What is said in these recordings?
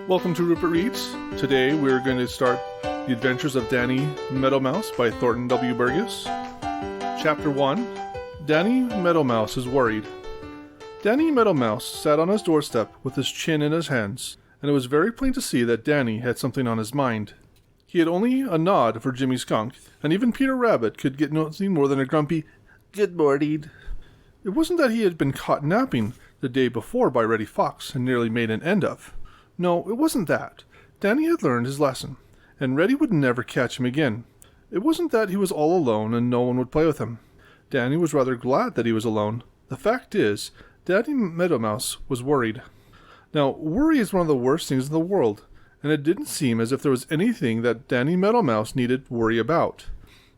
Welcome to Rupert Reads. Today we're going to start The Adventures of Danny Meadow Mouse by Thornton W Burgess. Chapter 1. Danny Meadow Mouse is worried. Danny Meadow Mouse sat on his doorstep with his chin in his hands, and it was very plain to see that Danny had something on his mind. He had only a nod for Jimmy Skunk, and even Peter Rabbit could get nothing more than a grumpy, "Good morning." It wasn't that he had been caught napping the day before by Reddy Fox and nearly made an end of. No, it wasn't that. Danny had learned his lesson, and Reddy would never catch him again. It wasn't that he was all alone and no one would play with him. Danny was rather glad that he was alone. The fact is, Danny Meadow Mouse was worried. Now, worry is one of the worst things in the world, and it didn't seem as if there was anything that Danny Meadow Mouse needed worry about.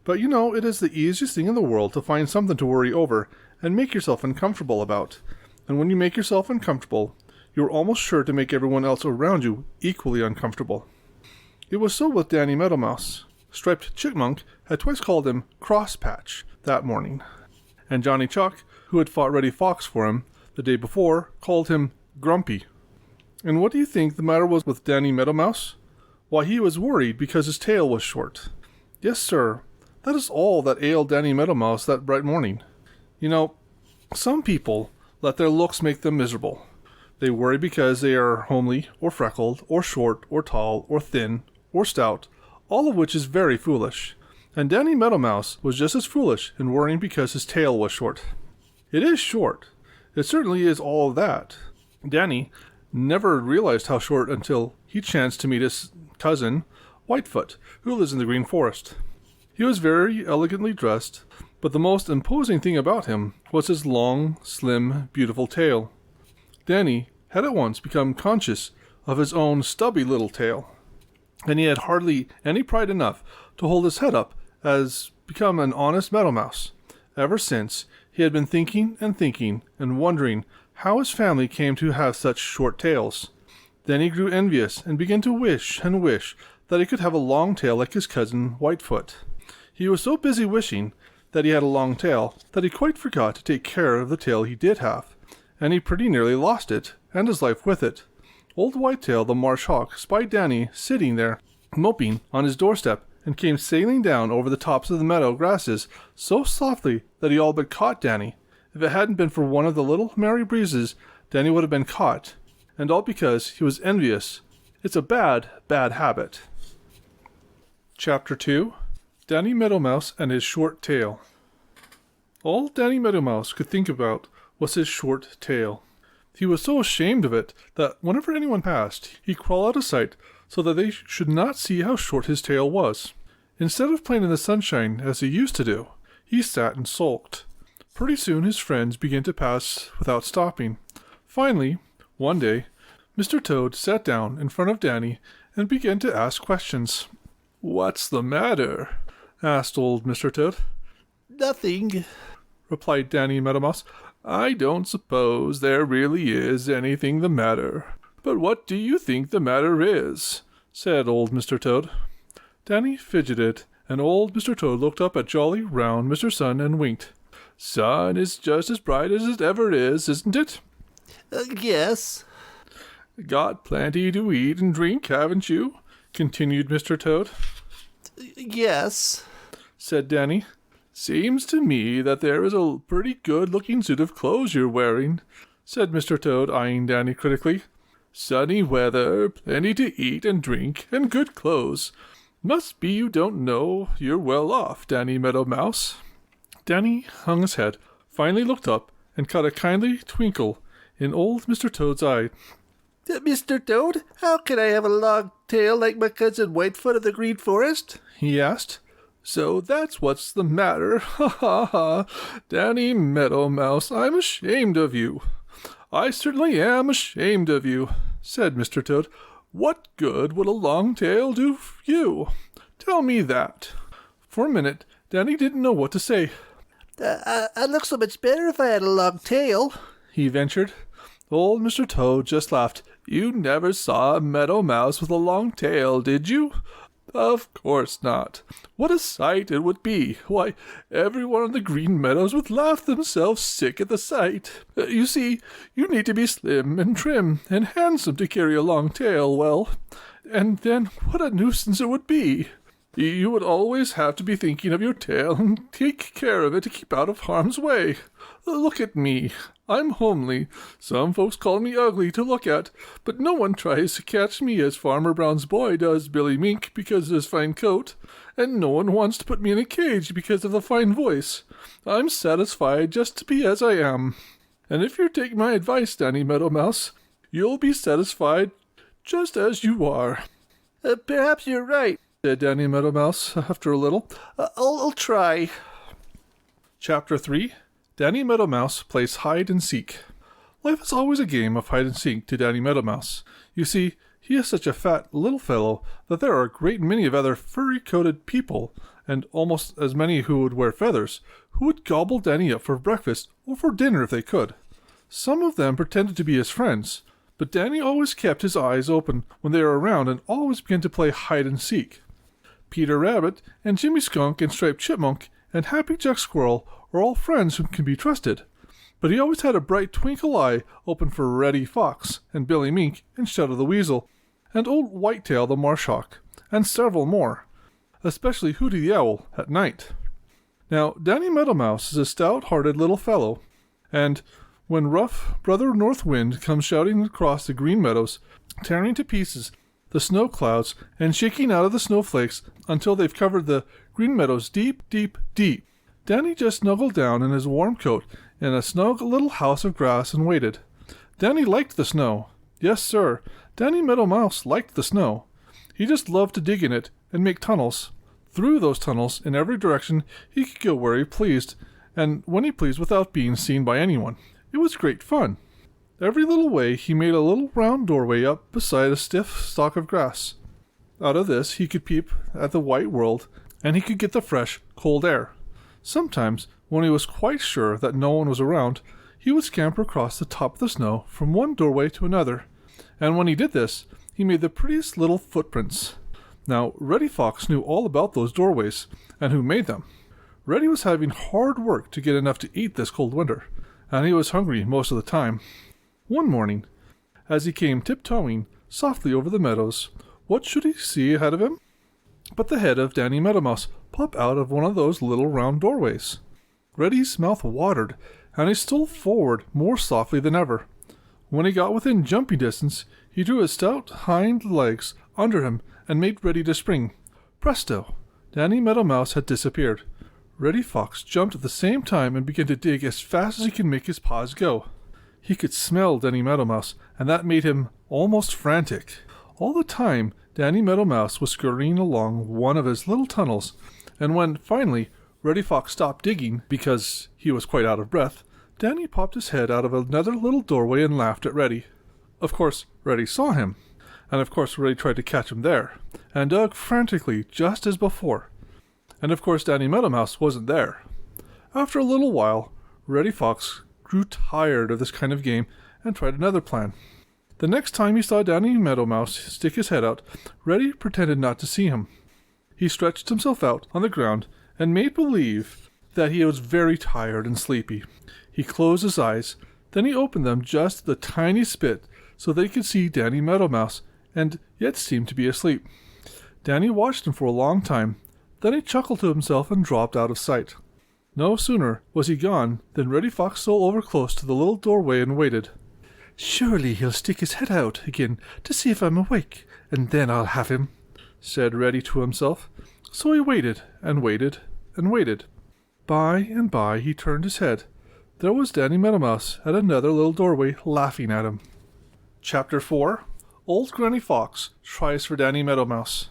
But you know, it is the easiest thing in the world to find something to worry over and make yourself uncomfortable about. And when you make yourself uncomfortable, you're almost sure to make everyone else around you equally uncomfortable. It was so with Danny Meadow Mouse. Striped Chipmunk had twice called him Crosspatch that morning, and Johnny Chuck, who had fought Reddy Fox for him the day before, called him Grumpy. And what do you think the matter was with Danny Meadow Mouse? Why, he was worried because his tail was short. Yes, sir, that is all that ailed Danny Meadow Mouse that bright morning. You know, some people let their looks make them miserable. They worry because they are homely, or freckled, or short, or tall, or thin, or stout, all of which is very foolish. And Danny Meadow Mouse was just as foolish in worrying because his tail was short. It is short. It certainly is all of that. Danny never realized how short until he chanced to meet his cousin, Whitefoot, who lives in the Green Forest. He was very elegantly dressed, but the most imposing thing about him was his long, slim, beautiful tail. Danny had at once become conscious of his own stubby little tail, and he had hardly any pride enough to hold his head up as become an honest meadow mouse. Ever since, he had been thinking and wondering how his family came to have such short tails. Then he grew envious and began to wish that he could have a long tail like his cousin Whitefoot. He was so busy wishing that he had a long tail that he quite forgot to take care of the tail he did have, and he pretty nearly lost it, and his life with it. Old Whitetail the Marsh Hawk spied Danny sitting there, moping on his doorstep, and came sailing down over the tops of the meadow grasses so softly that he all but caught Danny. If it hadn't been for one of the little merry breezes, Danny would have been caught, and all because he was envious. It's a bad, bad habit. Chapter 2. Danny Meadow Mouse and his short tail. All Danny Meadow Mouse could think about was his short tail. He was so ashamed of it that whenever anyone passed, he'd crawl out of sight so that they should not see how short his tail was. Instead of playing in the sunshine as he used to do, he sat and sulked. Pretty soon his friends began to pass without stopping. Finally, one day, Mr. Toad sat down in front of Danny and began to ask questions. "What's the matter?" asked old Mr. Toad. "Nothing," replied Danny Meadow Mouse. "I don't suppose there really is anything the matter. But what do you think the matter is?" said old Mr. Toad. Danny fidgeted, and old Mr. Toad looked up at jolly, round Mr. Sun and winked. "Sun is just as bright as it ever is, isn't it?" "Yes." "Got plenty to eat and drink, haven't you?" continued Mr. Toad. "Yes," said Danny. "Seems to me that there is a pretty good-looking suit of clothes you're wearing," said Mr. Toad, eyeing Danny critically. "Sunny weather, plenty to eat and drink, and good clothes. Must be you don't know you're well off, Danny Meadow Mouse." Danny hung his head, finally looked up, and caught a kindly twinkle in old Mr. Toad's eye. "Mr. Toad, how can I have a long tail like my cousin Whitefoot of the Green Forest?" he asked. "So that's what's the matter. Ha ha ha! Danny Meadow Mouse, I'm ashamed of you. I certainly am ashamed of you," said Mr. Toad. "What good would a long tail do you? Tell me that." For a minute, Danny didn't know what to say. I'd look so much better if I had a long tail," he ventured. Old Mr. Toad just laughed. "You never saw a meadow mouse with a long tail, did you?" Of course not. What a sight it would be! Why, everyone on the Green Meadows would laugh themselves sick at the sight. You see, you need to be slim and trim and handsome to carry a long tail well, and then what a nuisance it would be! You would always have to be thinking of your tail and take care of it to keep out of harm's way. Look at me. I'm homely. Some folks call me ugly to look at, but no one tries to catch me as Farmer Brown's boy does Billy Mink because of his fine coat, and no one wants to put me in a cage because of the fine voice. I'm satisfied just to be as I am. And if you take my advice, Danny Meadow Mouse, you'll be satisfied just as you are. Perhaps you're right, said Danny Meadow Mouse after a little. I'll try. Chapter 3. Danny Meadow Mouse plays hide and seek. Life is always a game of hide and seek to Danny Meadow Mouse. You see, he is such a fat little fellow that there are a great many of other furry-coated people, and almost as many who would wear feathers, who would gobble Danny up for breakfast or for dinner if they could. Some of them pretended to be his friends, but Danny always kept his eyes open when they were around and always began to play hide and seek. Peter Rabbit and Jimmy Skunk and Striped Chipmunk and Happy Jack Squirrel are all friends who can be trusted, but he always had a bright twinkle eye open for Reddy Fox and Billy Mink and Shadow the Weasel and Old Whitetail the Marsh Hawk and several more, especially Hooty the Owl at night. Now, Danny Meadow Mouse is a stout-hearted little fellow, and when rough Brother North Wind comes shouting across the Green Meadows, tearing to pieces the snow clouds and shaking out of the snowflakes until they've covered the Green Meadows deep, deep, deep, Danny just snuggled down in his warm coat in a snug little house of grass and waited. Danny liked the snow. Yes, sir, Danny Meadow Mouse liked the snow. He just loved to dig in it and make tunnels. Through those tunnels, in every direction, he could go where he pleased, and when he pleased without being seen by anyone. It was great fun. Every little way he made a little round doorway up beside a stiff stalk of grass. Out of this he could peep at the white world, and he could get the fresh, cold air. Sometimes, when he was quite sure that no one was around, he would scamper across the top of the snow from one doorway to another, and when he did this, he made the prettiest little footprints. Now, Reddy Fox knew all about those doorways, and who made them. Reddy was having hard work to get enough to eat this cold winter, and he was hungry most of the time. One morning, as he came tiptoeing softly over the meadows, what should he see ahead of him? But the head of Danny Meadow Mouse pop out of one of those little round doorways. Reddy's mouth watered, and he stole forward more softly than ever. When he got within jumping distance, he drew his stout hind legs under him and made ready to spring. Presto! Danny Meadow Mouse had disappeared. Reddy Fox jumped at the same time and began to dig as fast as he could make his paws go. He could smell Danny Meadow Mouse, and that made him almost frantic. All the time, Danny Meadow Mouse was scurrying along one of his little tunnels, and when, finally, Reddy Fox stopped digging because he was quite out of breath, Danny popped his head out of another little doorway and laughed at Reddy. Of course, Reddy saw him, and of course Reddy tried to catch him there, and dug frantically just as before. And of course Danny Meadow Mouse wasn't there. After a little while, Reddy Fox grew tired of this kind of game and tried another plan. The next time he saw Danny Meadow Mouse stick his head out, Reddy pretended not to see him. He stretched himself out on the ground and made believe that he was very tired and sleepy. He closed his eyes, then he opened them just the tiniest bit so that he could see Danny Meadow Mouse and yet seemed to be asleep. Danny watched him for a long time, then he chuckled to himself and dropped out of sight. No sooner was he gone than Reddy Fox stole over close to the little doorway and waited. "Surely he'll stick his head out again to see if I'm awake, and then I'll have him," said Reddy to himself. So he waited and waited and waited. By and by he turned his head. There was Danny Meadow Mouse at another little doorway laughing at him. Chapter 4. Old Granny Fox Tries for Danny Meadow Mouse.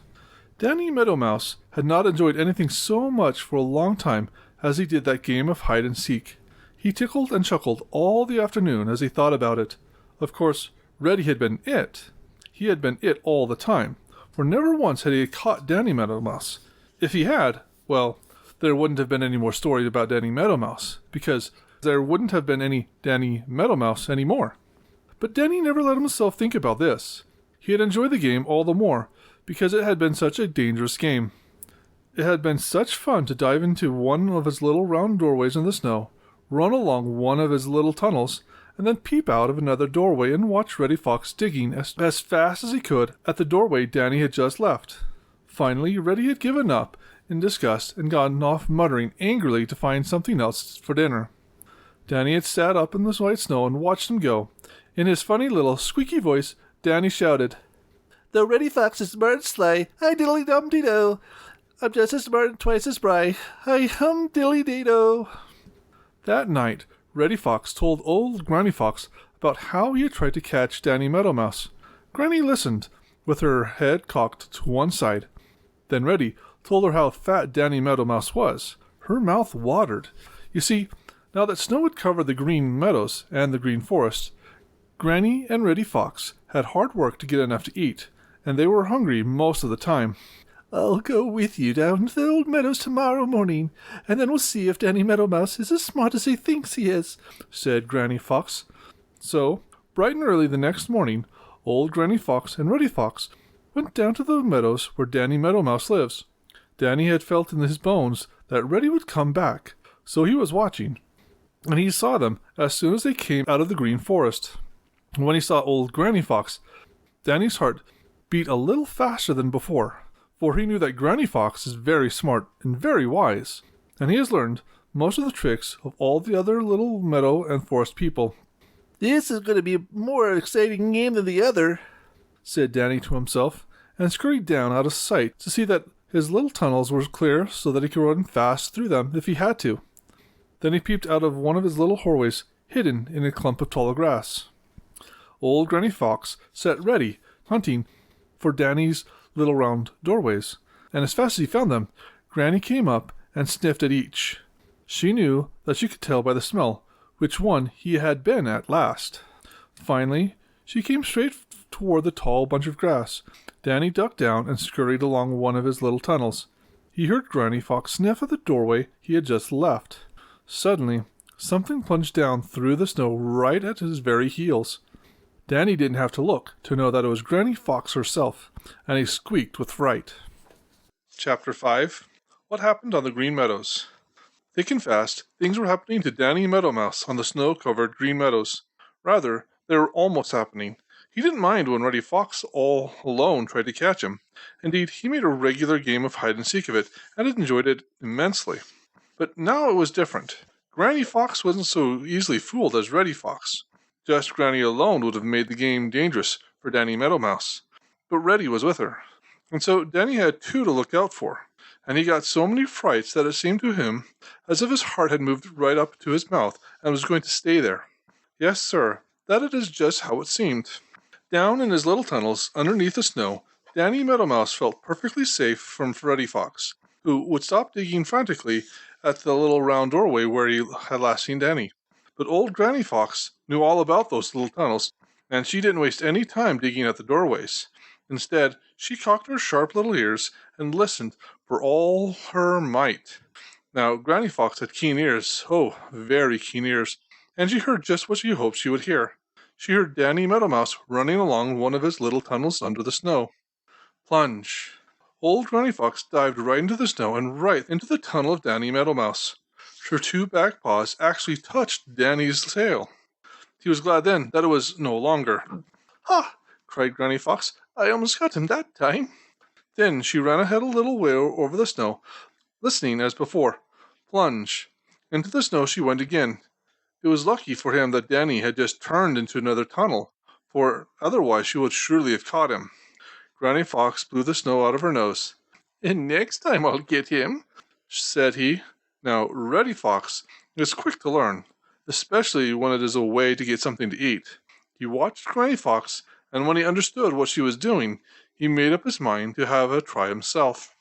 Danny Meadow Mouse had not enjoyed anything so much for a long time as he did that game of hide and seek. He tickled and chuckled all the afternoon as he thought about it. Of course, Reddy had been it. He had been it all the time, for never once had he caught Danny Meadow Mouse. If he had, well, there wouldn't have been any more stories about Danny Meadow Mouse, because there wouldn't have been any Danny Meadow Mouse anymore. But Danny never let himself think about this. He had enjoyed the game all the more, because it had been such a dangerous game. It had been such fun to dive into one of his little round doorways in the snow, run along one of his little tunnels, and then peep out of another doorway and watch Reddy Fox digging as fast as he could at the doorway Danny had just left. Finally, Reddy had given up in disgust and gone off muttering angrily to find something else for dinner. Danny had sat up in the white snow and watched him go. In his funny little squeaky voice, Danny shouted, "Though Reddy Fox is smart and sly, hi diddly-dum-dee-do. I'm just as smart and twice as spry. Hi hum diddly-dee-do." That night, Reddy Fox told old Granny Fox about how he had tried to catch Danny Meadow Mouse. Granny listened, with her head cocked to one side. Then Reddy told her how fat Danny Meadow Mouse was. Her mouth watered. You see, now that snow had covered the green meadows and the green forest, Granny and Reddy Fox had hard work to get enough to eat, and they were hungry most of the time. "I'll go with you down to the old meadows tomorrow morning, and then we'll see if Danny Meadow Mouse is as smart as he thinks he is," said Granny Fox. So, bright and early the next morning, old Granny Fox and Reddy Fox went down to the meadows where Danny Meadow Mouse lives. Danny had felt in his bones that Reddy would come back, so he was watching, and he saw them as soon as they came out of the green forest. When he saw old Granny Fox, Danny's heart beat a little faster than before, for he knew that Granny Fox is very smart and very wise, and he has learned most of the tricks of all the other little meadow and forest people. "This is going to be a more exciting game than the other," said Danny to himself, and scurried down out of sight to see that his little tunnels were clear so that he could run fast through them if he had to. Then he peeped out of one of his little doorways, hidden in a clump of tall grass. Old Granny Fox sat ready, hunting for Danny's little round doorways, and as fast as he found them, Granny came up and sniffed at each. She knew that she could tell by the smell which one he had been at last. Finally, she came straight toward the tall bunch of grass. Danny ducked down and scurried along one of his little tunnels. He heard Granny Fox sniff at the doorway he had just left. Suddenly, something plunged down through the snow right at his very heels. Danny didn't have to look to know that it was Granny Fox herself, and he squeaked with fright. Chapter 5. What Happened on the Green Meadows. Thick and fast, things were happening to Danny Meadow Mouse on the snow-covered green meadows. Rather, they were almost happening. He didn't mind when Reddy Fox all alone tried to catch him. Indeed, he made a regular game of hide-and-seek of it, and enjoyed it immensely. But now it was different. Granny Fox wasn't so easily fooled as Reddy Fox. Just Granny alone would have made the game dangerous for Danny Meadow Mouse. But Reddy was with her. And so Danny had two to look out for. And he got so many frights that it seemed to him as if his heart had moved right up to his mouth and was going to stay there. Yes, sir, that it is just how it seemed. Down in his little tunnels, underneath the snow, Danny Meadow Mouse felt perfectly safe from Reddy Fox, who would stop digging frantically at the little round doorway where he had last seen Danny. But old Granny Fox knew all about those little tunnels, and she didn't waste any time digging at the doorways. Instead, she cocked her sharp little ears and listened for all her might. Now, Granny Fox had keen ears, oh, very keen ears, and she heard just what she hoped she would hear. She heard Danny Meadow Mouse running along one of his little tunnels under the snow. Plunge! Old Granny Fox dived right into the snow and right into the tunnel of Danny Meadow Mouse. Her two back paws actually touched Danny's tail. He was glad then that it was no longer. "Ha!" cried Granny Fox. "I almost got him that time." Then she ran ahead a little way over the snow, listening as before. Plunge! Into the snow she went again. It was lucky for him that Danny had just turned into another tunnel, for otherwise she would surely have caught him. Granny Fox blew the snow out of her nose. "And next time I'll get him," said he. Now, Reddy Fox is quick to learn, especially when it is a way to get something to eat. He watched Granny Fox, and when he understood what she was doing, he made up his mind to have a try himself.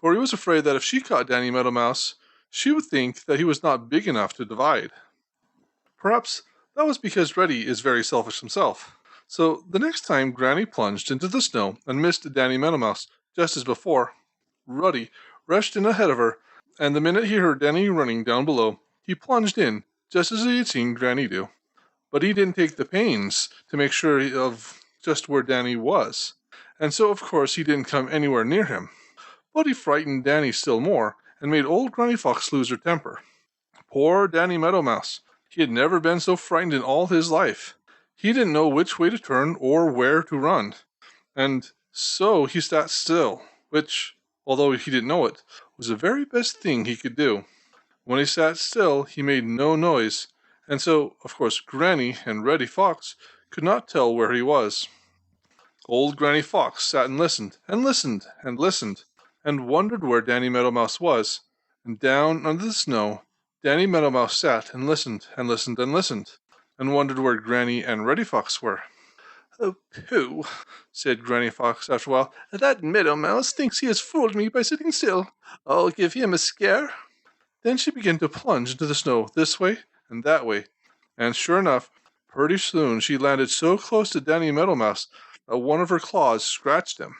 For he was afraid that if she caught Danny Meadow Mouse, she would think that he was not big enough to divide. Perhaps that was because Reddy is very selfish himself. So the next time Granny plunged into the snow and missed Danny Meadow Mouse, just as before, Reddy rushed in ahead of her, and the minute he heard Danny running down below, he plunged in, just as he had seen Granny do. But he didn't take the pains to make sure of just where Danny was, and so of course he didn't come anywhere near him. But he frightened Danny still more, and made old Granny Fox lose her temper. Poor Danny Meadow Mouse! He had never been so frightened in all his life. He didn't know which way to turn or where to run, and so he sat still, which, although he didn't know it, was the very best thing he could do. When he sat still, he made no noise, and so, of course, Granny and Reddy Fox could not tell where he was. Old Granny Fox sat and listened, and listened, and listened, and wondered where Danny Meadow Mouse was. And down under the snow, Danny Meadow Mouse sat and listened, and listened, and listened, and wondered where Granny and Reddy Fox were. "Oh, pooh," said Granny Fox after a while. "That Meadow Mouse thinks he has fooled me by sitting still. I'll give him a scare." Then she began to plunge into the snow this way and that way, and sure enough, pretty soon she landed so close to Danny Meadow Mouse that one of her claws scratched him.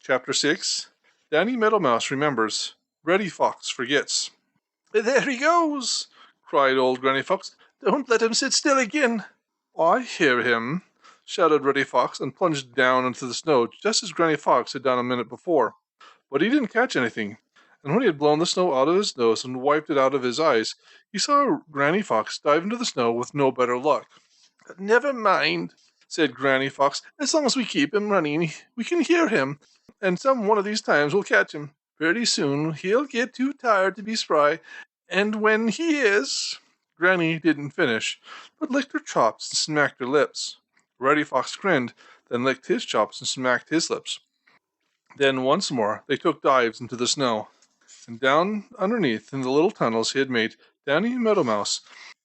Chapter 6. Danny Meadow Mouse remembers. Reddy Fox forgets. "There he goes!" cried old Granny Fox. "Don't let him sit still again." "I hear him," shouted Reddy Fox, and plunged down into the snow just as Granny Fox had done a minute before. But he didn't catch anything, and when he had blown the snow out of his nose and wiped it out of his eyes, he saw Granny Fox dive into the snow with no better luck. "Never mind," said Granny Fox. "As long as we keep him running, we can hear him, and some one of these times we'll catch him. Pretty soon he'll get too tired to be spry, and when he is—" Granny didn't finish, but licked her chops and smacked her lips. Reddy Fox grinned, then licked his chops and smacked his lips. Then once more they took dives into the snow, and down underneath in the little tunnels he had made, Danny Meadow Mouse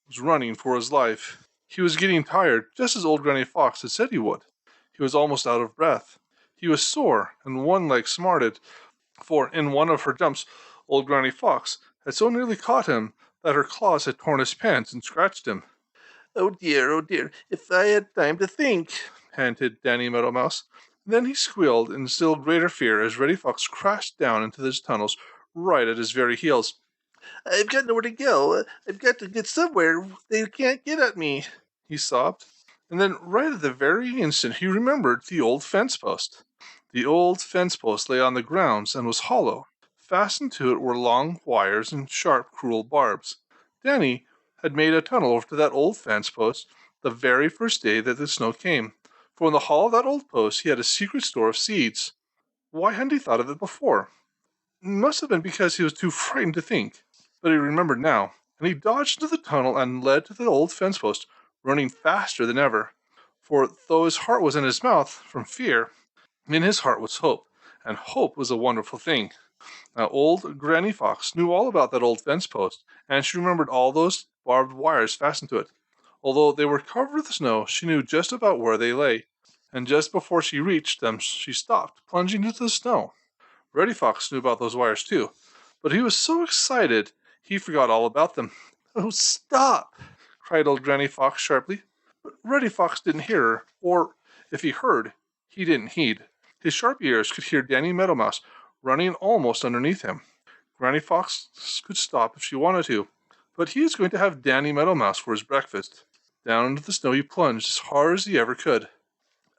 was running for his life. He was getting tired, just as old Granny Fox had said he would. He was almost out of breath. He was sore, and one leg smarted, for in one of her jumps old Granny Fox had so nearly caught him that her claws had torn his pants and scratched him. Oh dear, if I had time to think," panted Danny Meadow Mouse. Then he squealed in still greater fear as Reddy Fox crashed down into the tunnels right at his very heels. "I've got nowhere to go. I've got to get somewhere. They can't get at me," he sobbed. And then right at the very instant he remembered the old fence post. The old fence post lay on the grounds and was hollow. Fastened to it were long wires and sharp, cruel barbs. Danny had made a tunnel over to that old fence post the very first day that the snow came, for in the hollow of that old post he had a secret store of seeds. Why hadn't he thought of it before? It must have been because he was too frightened to think. But he remembered now, and he dodged into the tunnel and led to the old fence post, running faster than ever. For though his heart was in his mouth from fear, in his heart was hope, and hope was a wonderful thing. Now, old Granny Fox knew all about that old fence post, and she remembered all those barbed wires fastened to it. Although they were covered with snow, she knew just about where they lay, and just before she reached them, she stopped, plunging into the snow. Reddy Fox knew about those wires too, but he was so excited he forgot all about them. "Oh, stop!" cried old Granny Fox sharply. But Reddy Fox didn't hear her, or if he heard, he didn't heed. His sharp ears could hear Danny Meadow Mouse running almost underneath him. Granny Fox could stop if she wanted to, but he was going to have Danny Meadow Mouse for his breakfast. Down into the snow he plunged as hard as he ever could.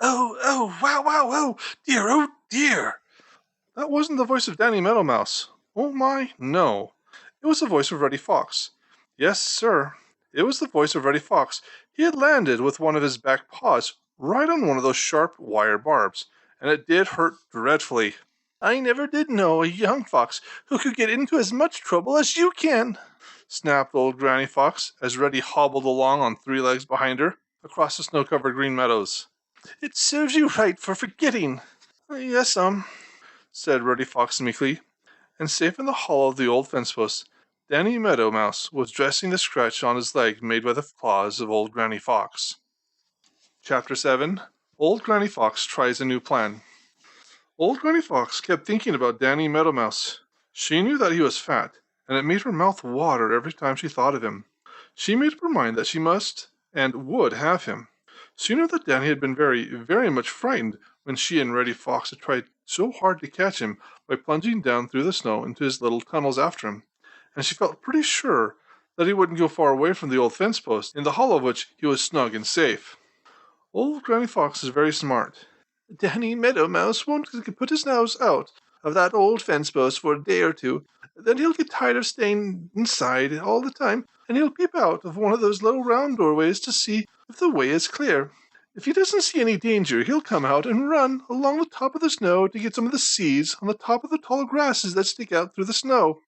Oh, wow, oh dear. That wasn't the voice of Danny Meadow Mouse. Oh my, no. It was the voice of Reddy Fox. Yes, sir. It was the voice of Reddy Fox. He had landed with one of his back paws right on one of those sharp wire barbs, and it did hurt dreadfully. "I never did know a young fox who could get into as much trouble as you can," snapped old Granny Fox as Reddy hobbled along on three legs behind her across the snow-covered green meadows. "It serves you right for forgetting." "Yes, said Reddy Fox meekly, and safe in the hollow of the old fence post, Danny Meadow Mouse was dressing the scratch on his leg made by the claws of old Granny Fox. Chapter 7. Old Granny Fox Tries a New Plan. Old Granny Fox kept thinking about Danny Meadow Mouse. She knew that he was fat, and it made her mouth water every time she thought of him. She made up her mind that she must and would have him. She knew that Danny had been very, very much frightened when she and Reddy Fox had tried so hard to catch him by plunging down through the snow into his little tunnels after him, and she felt pretty sure that he wouldn't go far away from the old fence post, in the hollow of which he was snug and safe. Old Granny Fox is very smart. Danny Meadow Mouse won't put his nose out of that old fence post for a day or two. Then he'll get tired of staying inside all the time, and he'll peep out of one of those little round doorways to see if the way is clear. If he doesn't see any danger, he'll come out and run along the top of the snow to get some of the seeds on the top of the tall grasses that stick out through the snow.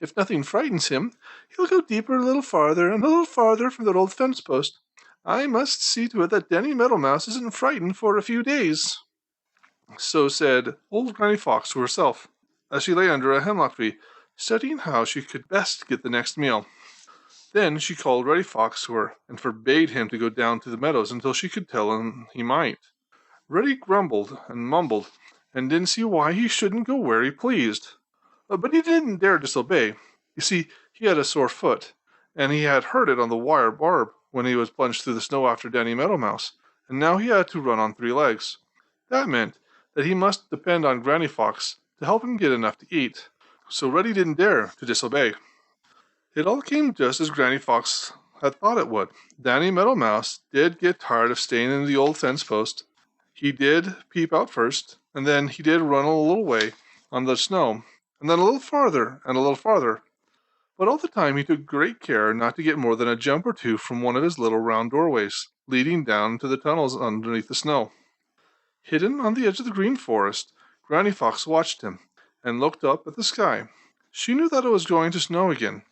If nothing frightens him, he'll go deeper a little farther and a little farther from that old fence post. I must see to it that Danny Meadow Mouse isn't frightened for a few days." So said old Granny Fox to herself, as she lay under a hemlock tree, studying how she could best get the next meal. Then she called Reddy Fox to her, and forbade him to go down to the meadows until she could tell him he might. Reddy grumbled and mumbled, and didn't see why he shouldn't go where he pleased. But he didn't dare disobey. You see, he had a sore foot, and he had hurt it on the wire barb when he was plunged through the snow after Danny Meadow Mouse, and now he had to run on 3 legs. That meant that he must depend on Granny Fox to help him get enough to eat. So Reddy didn't dare to disobey. It all came just as Granny Fox had thought it would. Danny Meadow Mouse did get tired of staying in the old fence post. He did peep out first, and then he did run a little way on the snow, and then a little farther and a little farther. But all the time he took great care not to get more than a jump or two from one of his little round doorways, leading down to the tunnels underneath the snow. Hidden on the edge of the Green Forest, Granny Fox watched him, and looked up at the sky. She knew that it was going to snow again.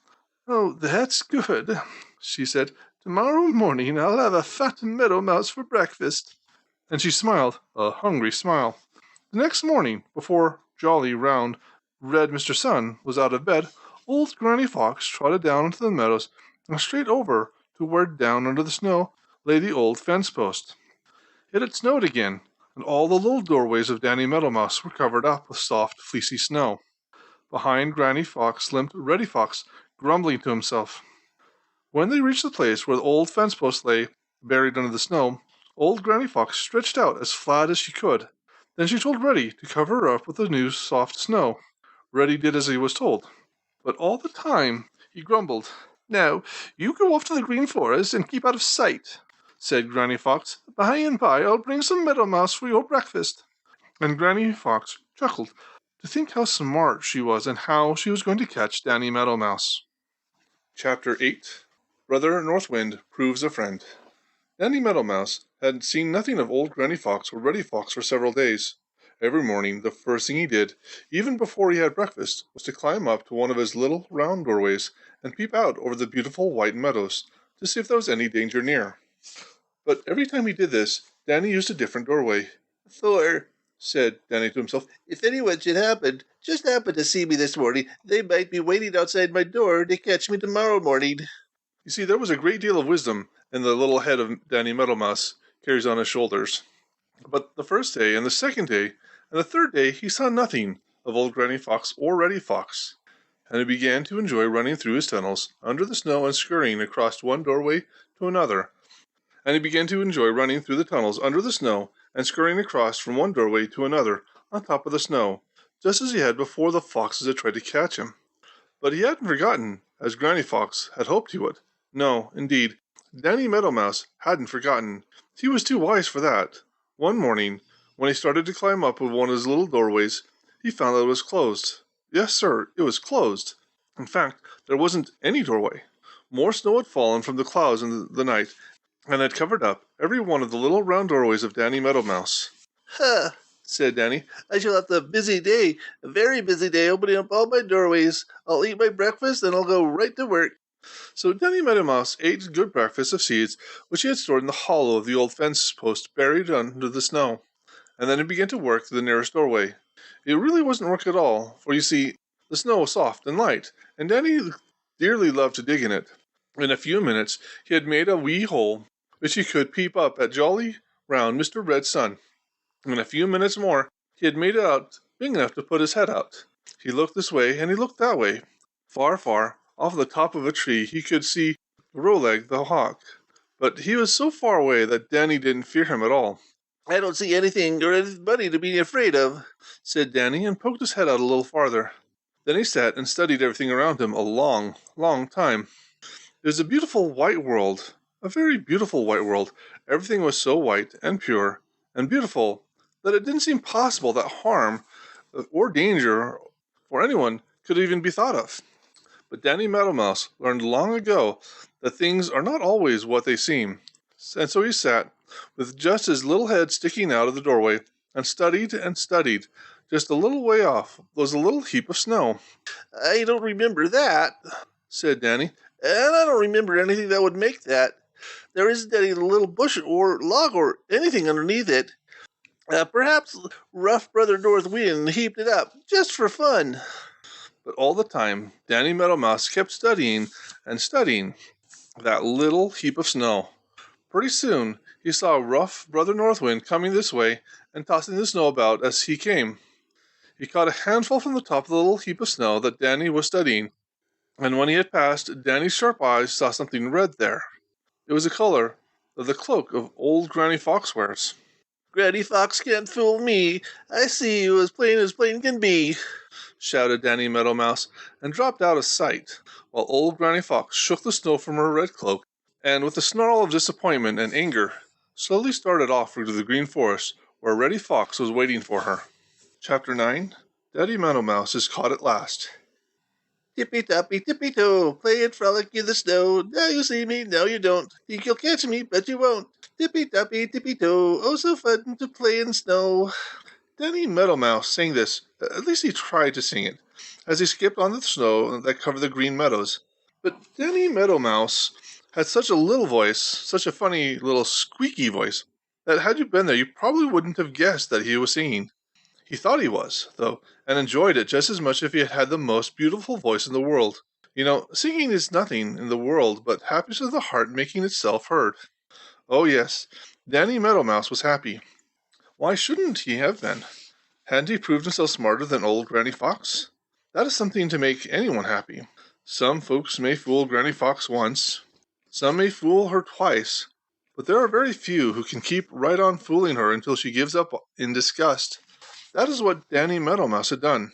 "Oh, that's good," she said. "Tomorrow morning I'll have a fat meadow mouse for breakfast." And she smiled, a hungry smile. The next morning, before jolly, round, red Mr. Sun was out of bed, old Granny Fox trotted down into the meadows and straight over to where down under the snow lay the old fence post. It had snowed again, and all the little doorways of Danny Meadow Mouse were covered up with soft, fleecy snow. Behind Granny Fox limped Reddy Fox, grumbling to himself. When they reached the place where the old fence post lay, buried under the snow, old Granny Fox stretched out as flat as she could. Then she told Reddy to cover her up with the new soft snow. Reddy did as he was told. But all the time he grumbled. "Now, you go off to the Green Forest and keep out of sight," said Granny Fox. "By and by I'll bring some Meadow Mouse for your breakfast." And Granny Fox chuckled to think how smart she was and how she was going to catch Danny Meadow Mouse. Chapter 8. Brother North Wind Proves a Friend. Danny Meadow Mouse had seen nothing of old Granny Fox or Reddy Fox for several days. Every morning the first thing he did, even before he had breakfast, was to climb up to one of his little round doorways and peep out over the beautiful white meadows to see if there was any danger near. But every time he did this, Danny used a different doorway. "For," said Danny to himself, "if anyone should just happen to see me this morning, they might be waiting outside my door to catch me tomorrow morning." You see, there was a great deal of wisdom in the little head of Danny Meadow Mouse carries on his shoulders. But the first day, and the second day, and the third day, he saw nothing of old Granny Fox or Reddy Fox, and he began to enjoy running through his tunnels under the snow and scurrying across one doorway to another. And he began to enjoy running through the tunnels under the snow and scurrying across from one doorway to another on top of the snow, just as he had before the foxes had tried to catch him. But he hadn't forgotten, as Granny Fox had hoped he would. No, indeed, Danny Meadow Mouse hadn't forgotten. He was too wise for that. One morning, when he started to climb up with one of his little doorways, he found that it was closed. Yes, sir, it was closed. In fact, there wasn't any doorway. More snow had fallen from the clouds in the night, and had covered up every one of the little round doorways of Danny Meadow Mouse. "Huh," said Danny. "I shall have a very busy day opening up all my doorways. I'll eat my breakfast, and I'll go right to work." So Danny Meadow Mouse ate a good breakfast of seeds which he had stored in the hollow of the old fence post buried under the snow, and then he began to work to the nearest doorway. It really wasn't work at all, for you see, the snow was soft and light, and Danny dearly loved to dig in it. In a few minutes he had made a wee hole which he could peep up at jolly, round Mr. Red Sun. In a few minutes more he had made it out big enough to put his head out. He looked this way and he looked that way. Far, far off the top of a tree he could see Rowleg the hawk, but he was so far away that Danny didn't fear him at all. "I don't see anything or anybody to be afraid of," said Danny, and poked his head out a little farther. Then he sat and studied everything around him a long, long time. It was a beautiful white world, a very beautiful white world. Everything was so white and pure and beautiful that it didn't seem possible that harm or danger for anyone could even be thought of. But Danny Meadow Mouse learned long ago that things are not always what they seem. And so he sat, with just his little head sticking out of the doorway, and studied. Just a little way off was a little heap of snow. "I don't remember that," said Danny, "and I don't remember anything that would make that. There isn't any little bush or log or anything underneath it. Perhaps rough Brother North Wind heaped it up, just for fun." But all the time, Danny Meadow Mouse kept studying and studying that little heap of snow. Pretty soon, he saw rough Brother North Wind coming this way and tossing the snow about as he came. He caught a handful from the top of the little heap of snow that Danny was studying, and when he had passed, Danny's sharp eyes saw something red there. It was the color of the cloak of old Granny Fox wears. "Granny Fox can't fool me. I see you as plain can be," shouted Danny Meadow Mouse, and dropped out of sight, while old Granny Fox shook the snow from her red cloak, and with a snarl of disappointment and anger, slowly started off through the Green Forest, where Reddy Fox was waiting for her. Chapter 9. Danny Meadow Mouse is caught at last. "Tippy-tappy, tippy-toe, play and frolic in the snow. Now you see me, now you don't. Think you'll catch me, but you won't. Tippy-tappy, tippy-toe, oh so fun to play in snow." Danny Meadow Mouse sang this, at least he tried to sing it, as he skipped on the snow that covered the green meadows. But Danny Meadow Mouse had such a little voice, such a funny little squeaky voice, that had you been there, you probably wouldn't have guessed that he was singing. He thought he was, though, and enjoyed it just as much if he had had the most beautiful voice in the world. You know, singing is nothing in the world but happiness of the heart making itself heard. Oh yes, Danny Meadow Mouse was happy. Why shouldn't he have been? Hadn't he proved himself smarter than old Granny Fox? That is something to make anyone happy. Some folks may fool Granny Fox once, some may fool her twice, but there are very few who can keep right on fooling her until she gives up in disgust. That is what Danny Meadow Mouse had done.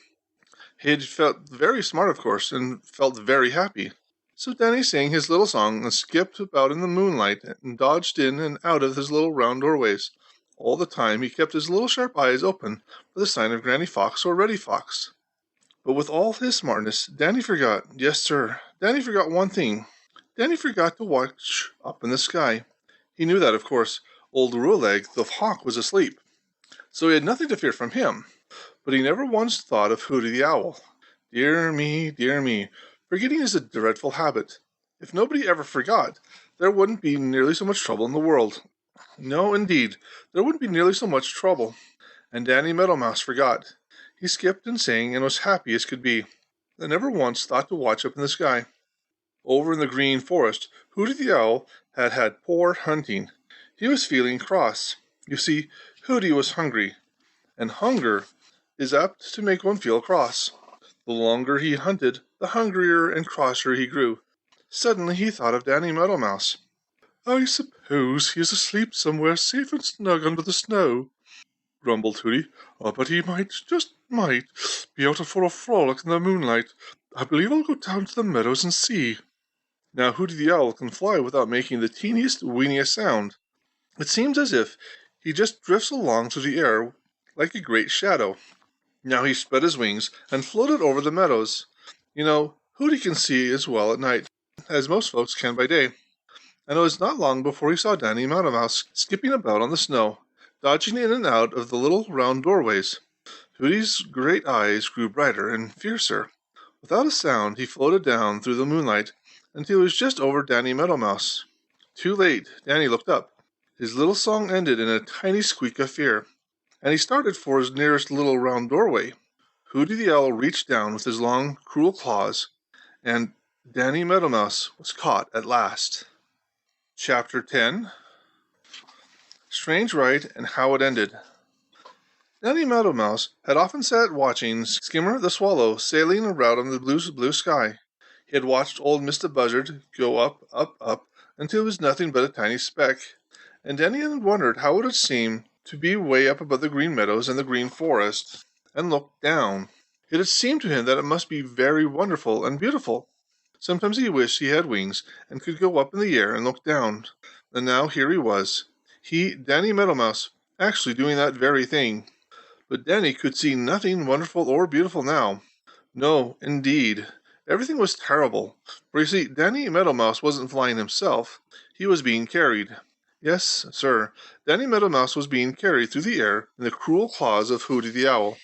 He had felt very smart, of course, and felt very happy. So Danny sang his little song and skipped about in the moonlight and dodged in and out of his little round doorways. All the time he kept his little sharp eyes open for the sign of Granny Fox or Reddy Fox. But with all his smartness, Danny forgot, yes sir, Danny forgot one thing. Danny forgot to watch up in the sky. He knew that, of course, old Ruleleg the hawk was asleep, so he had nothing to fear from him. But he never once thought of Hooty the Owl. Dear me, forgetting is a dreadful habit. If nobody ever forgot, there wouldn't be nearly so much trouble in the world. No, indeed, there wouldn't be nearly so much trouble. And Danny Meadow Mouse forgot. He skipped and sang and was happy as could be, and never once thought to watch up in the sky. Over in the Green Forest, Hooty the Owl had had poor hunting. He was feeling cross. You see, Hooty was hungry, and hunger is apt to make one feel cross. The longer he hunted, the hungrier and crosser he grew. Suddenly he thought of Danny Meadow Mouse. "I suppose he is asleep somewhere safe and snug under the snow," grumbled Hooty. "But he just might, be out for a frolic in the moonlight. I believe I'll go down to the meadows and see." Now Hooty the Owl can fly without making the teeniest, weeniest sound. It seems as if he just drifts along through the air like a great shadow. Now he spread his wings and floated over the meadows. You know, Hooty can see as well at night as most folks can by day. And it was not long before he saw Danny Meadow Mouse skipping about on the snow, dodging in and out of the little round doorways. Hooty's great eyes grew brighter and fiercer. Without a sound, he floated down through the moonlight until he was just over Danny Meadow Mouse. Too late, Danny looked up. His little song ended in a tiny squeak of fear, and he started for his nearest little round doorway. Hooty the Owl reached down with his long, cruel claws, and Danny Meadow Mouse was caught at last. Chapter 10. Strange Ride and How It Ended. Danny Meadow Mouse had often sat watching Skimmer the Swallow sailing around on the blue sky. He had watched old Mr. Buzzard go up, until he was nothing but a tiny speck, and Danny had wondered how it would seem to be way up above the green meadows and the green forest, and look down. It had seemed to him that it must be very wonderful and beautiful. Sometimes he wished he had wings and could go up in the air and look down. And now here he was. He, Danny Meadow Mouse, actually doing that very thing. But Danny could see nothing wonderful or beautiful now. No, indeed. Everything was terrible. For you see, Danny Meadow Mouse wasn't flying himself. He was being carried. Yes, sir. Danny Meadow Mouse was being carried through the air in the cruel claws of Hooty the Owl.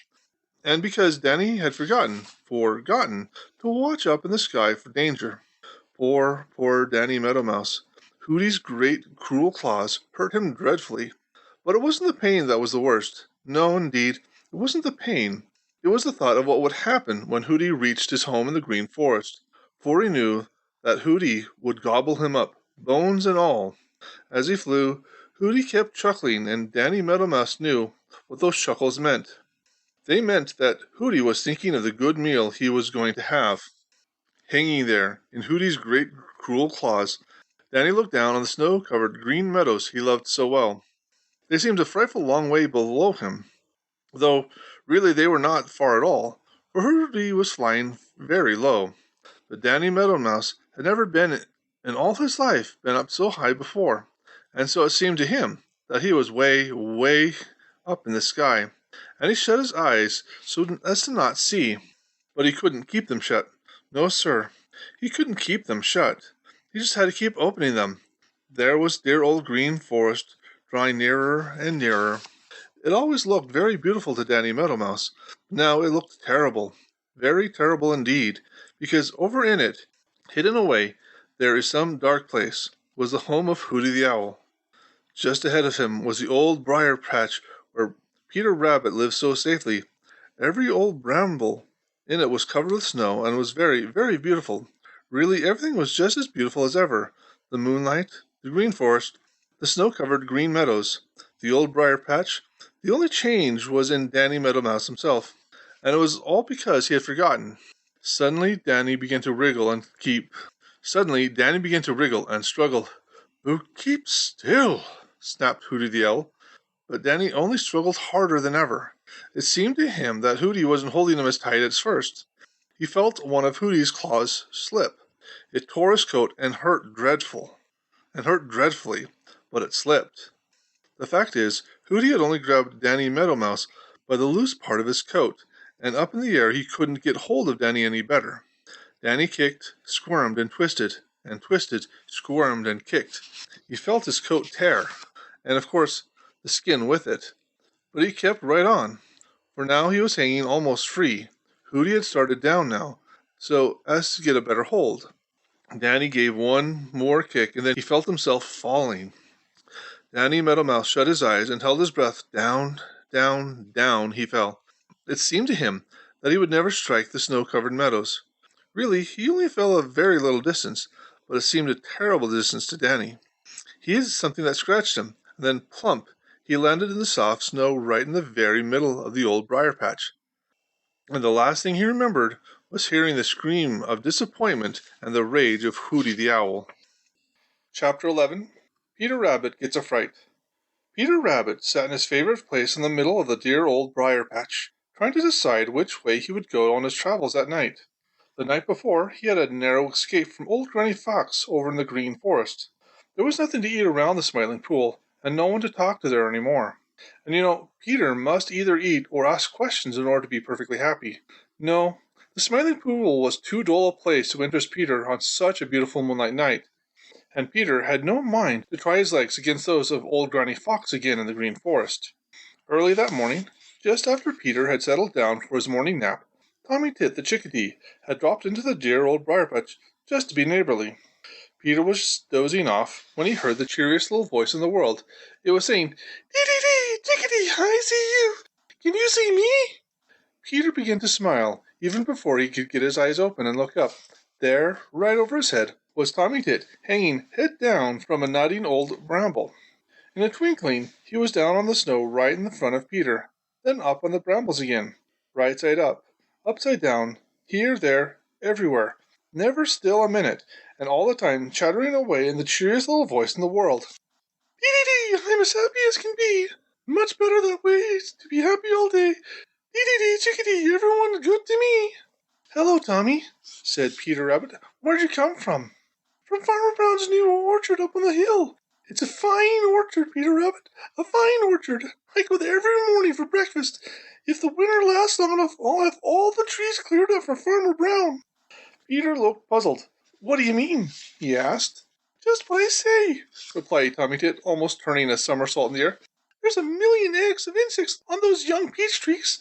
And because Danny had forgotten to watch up in the sky for danger. Poor Danny Meadow Mouse. Hooty's great cruel claws hurt him dreadfully. But it wasn't the pain that was the worst. No, indeed, it wasn't the pain. It was the thought of what would happen when Hooty reached his home in the Green Forest. For he knew that Hooty would gobble him up, bones and all. As he flew, Hooty kept chuckling, and Danny Meadow Mouse knew what those chuckles meant. They meant that Hooty was thinking of the good meal he was going to have. Hanging there, in Hooty's great cruel claws, Danny looked down on the snow-covered green meadows he loved so well. They seemed a frightful long way below him, though really they were not far at all, for Hooty was flying very low. But Danny Meadow Mouse had never been in all his life been up so high before, and so it seemed to him that he was way, way up in the sky, and he shut his eyes so as to not see. But he couldn't keep them shut. No, sir, he couldn't keep them shut. He just had to keep opening them. There was dear old Green Forest, drawing nearer and nearer. It always looked very beautiful to Danny Meadow Mouse. Now it looked terrible, very terrible indeed, because over in it, hidden away, there in some dark place, was the home of Hooty the Owl. Just ahead of him was the old briar patch where Peter Rabbit lived so safely. Every old bramble in it was covered with snow and was very, very beautiful. Really, everything was just as beautiful as ever. The moonlight, the Green Forest, the snow-covered green meadows, the old briar patch. The only change was in Danny Meadow Mouse himself, and it was all because he had forgotten. Suddenly, Danny began to wriggle and struggle. "Oh, keep still," snapped Hooty the Owl. But Danny only struggled harder than ever. It seemed to him that Hooty wasn't holding him as tight as first. He felt one of Hooty's claws slip. It tore his coat and hurt dreadfully, but it slipped. The fact is, Hooty had only grabbed Danny Meadow Mouse by the loose part of his coat, and up in the air he couldn't get hold of Danny any better. Danny kicked, squirmed, and twisted, squirmed, and kicked. He felt his coat tear, and of course the skin with it. But he kept right on, for now he was hanging almost free. Hooty had started down now, so as to get a better hold. Danny gave one more kick, and then he felt himself falling. Danny Meadow Mouse shut his eyes and held his breath. Down, down, down he fell. It seemed to him that he would never strike the snow-covered meadows. Really, he only fell a very little distance, but it seemed a terrible distance to Danny. He hit something that scratched him, and then plump, he landed in the soft snow right in the very middle of the old briar patch. And the last thing he remembered was hearing the scream of disappointment and the rage of Hooty the Owl. Chapter 11. Peter Rabbit Gets a Fright. Peter Rabbit sat in his favorite place in the middle of the dear old briar patch, trying to decide which way he would go on his travels that night. The night before, he had a narrow escape from old Granny Fox over in the Green Forest. There was nothing to eat around the Smiling Pool, and no one to talk to there any more. And Peter must either eat or ask questions in order to be perfectly happy. No, the Smiling Pool was too dull a place to interest Peter on such a beautiful moonlight night, and Peter had no mind to try his legs against those of old Granny Fox again in the Green Forest. Early that morning, just after Peter had settled down for his morning nap, Tommy Tit the Chickadee had dropped into the dear old briar patch just to be neighborly. Peter was dozing off when he heard the cheeriest little voice in the world. It was saying, "Dee-dee-dee, Chickadee, I see you! Can you see me?" Peter began to smile, even before he could get his eyes open and look up. There, right over his head, was Tommy Tit, hanging head down from a nodding old bramble. In a twinkling, he was down on the snow right in the front of Peter, then up on the brambles again, right side up, upside down, here, there, everywhere, never still a minute, and all the time chattering away in the cheeriest little voice in the world. "Dee-dee-dee, I'm as happy as can be. Much better that way, to be happy all day. Dee-dee-dee, Chickadee, everyone's good to me." "Hello, Tommy," said Peter Rabbit. "Where'd you come from?" "From Farmer Brown's new orchard up on the hill. It's a fine orchard, Peter Rabbit. A fine orchard. I go there every morning for breakfast. If the winter lasts long enough, I'll have all the trees cleared up for Farmer Brown. Peter looked puzzled. What do you mean? He asked. Just what I say, replied Tommy Tit, almost turning a somersault in the air. There's a million eggs of insects on those young peach trees,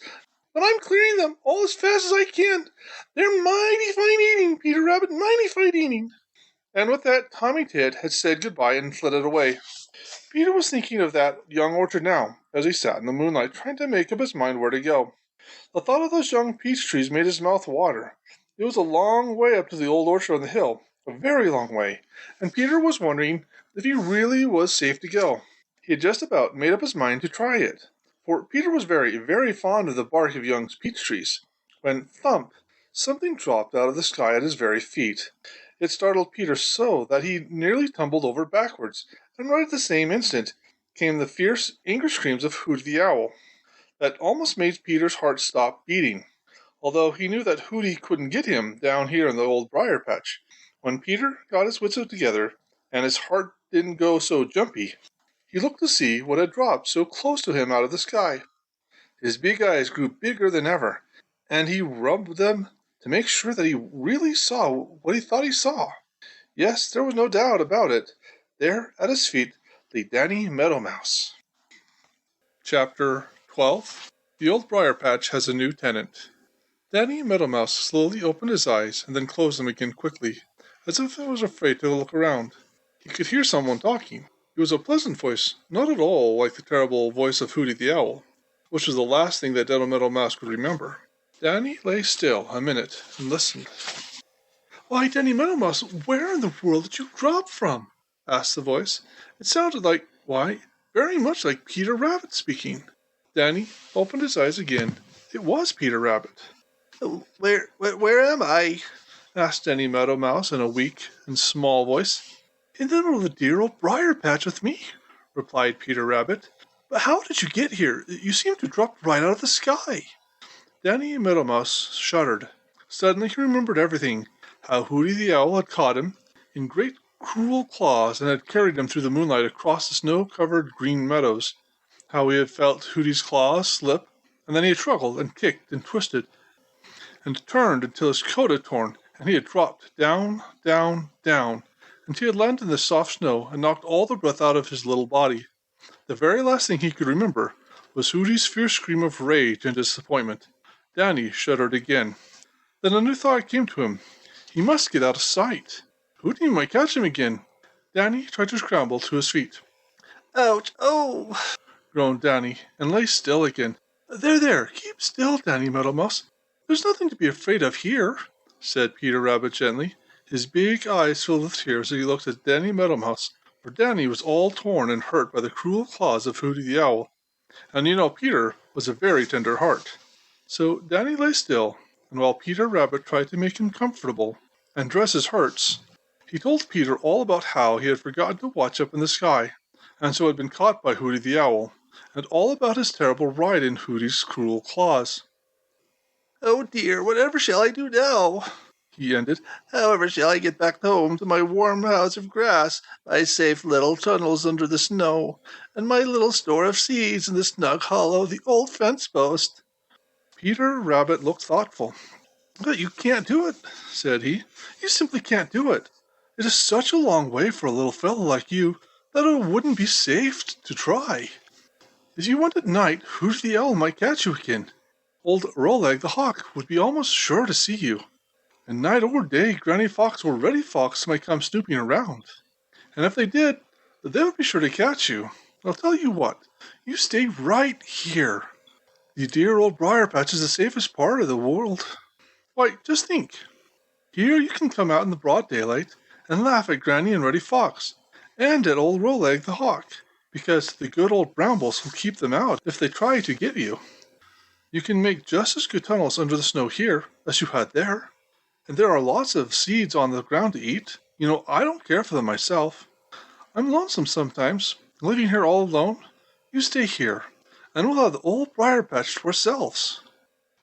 but I'm clearing them all as fast as I can. They're mighty fine eating, Peter Rabbit, mighty fine eating. And with that, Tommy Tit had said goodbye and flitted away. Peter was thinking of that young orchard now, as he sat in the moonlight, trying to make up his mind where to go. The thought of those young peach trees made his mouth water. It was a long way up to the old orchard on the hill, a very long way, and Peter was wondering if he really was safe to go. He had just about made up his mind to try it, for Peter was very, very fond of the bark of young peach trees, when thump, something dropped out of the sky at his very feet. It startled Peter so that he nearly tumbled over backwards, and right at the same instant came the fierce, angry screams of Hooty the Owl, that almost made Peter's heart stop beating, although he knew that Hooty couldn't get him down here in the old briar patch. When Peter got his wits together, and his heart didn't go so jumpy, he looked to see what had dropped so close to him out of the sky. His big eyes grew bigger than ever, and he rubbed them to make sure that he really saw what he thought he saw. Yes, there was no doubt about it. There, at his feet, lay Danny Meadow Mouse. Chapter 12. The Old Briar Patch Has a New Tenant. Danny Meadow Mouse slowly opened his eyes and then closed them again quickly, as if he was afraid to look around. He could hear someone talking. It was a pleasant voice, not at all like the terrible voice of Hooty the Owl, which was the last thing that Danny Meadow Mouse could remember. Danny lay still a minute and listened. Why, Danny Meadow Mouse, where in the world did you drop from? Asked the voice. It sounded like, very much like Peter Rabbit speaking. Danny opened his eyes again. It was Peter Rabbit. Where am I? Asked Danny Meadow Mouse in a weak and small voice. In the middle of the dear old briar patch with me, replied Peter Rabbit. But how did you get here? You seem to drop right out of the sky. Danny Meadow Mouse shuddered. Suddenly he remembered everything. How Hooty the Owl had caught him in great cruel claws and had carried him through the moonlight across the snow-covered green meadows. How he had felt Hooty's claws slip, and then he had struggled and kicked and twisted and turned until his coat had torn, and he had dropped down, down, down, until he had landed in the soft snow and knocked all the breath out of his little body. The very last thing he could remember was Hooty's fierce scream of rage and disappointment. Danny shuddered again. Then a new thought came to him. He must get out of sight. Hooty might catch him again. Danny tried to scramble to his feet. Ouch! Oh! groaned Danny, and lay still again. There! Keep still, Danny Meadow Mouse. There's nothing to be afraid of here, said Peter Rabbit gently. His big eyes filled with tears as he looked at Danny Meadow Mouse, for Danny was all torn and hurt by the cruel claws of Hooty the Owl. And Peter was a very tender heart. So Danny lay still, and while Peter Rabbit tried to make him comfortable and dress his hurts, he told Peter all about how he had forgotten to watch up in the sky, and so had been caught by Hooty the Owl, and all about his terrible ride in Hooty's cruel claws. Oh dear, whatever shall I do now? He ended. However shall I get back home to my warm house of grass, my safe little tunnels under the snow, and my little store of seeds in the snug hollow of the old fence post? Peter Rabbit looked thoughtful. But you can't do it, said he. You simply can't do it. It is such a long way for a little fellow like you that it wouldn't be safe to try. If you went at night, Hooty the Owl might catch you again. Old Rollag the Hawk would be almost sure to see you. And night or day, Granny Fox or Reddy Fox might come snooping around. And if they did, they would be sure to catch you. I'll tell you what, you stay right here. The dear old briar patch is the safest part of the world. Why, just think. Here you can come out in the broad daylight and laugh at Granny and Reddy Fox, and at old Rollag the Hawk, because the good old brambles will keep them out if they try to get you. You can make just as good tunnels under the snow here as you had there. And there are lots of seeds on the ground to eat. I don't care for them myself. I'm lonesome sometimes, living here all alone. You stay here, and we'll have the old briar patch to ourselves.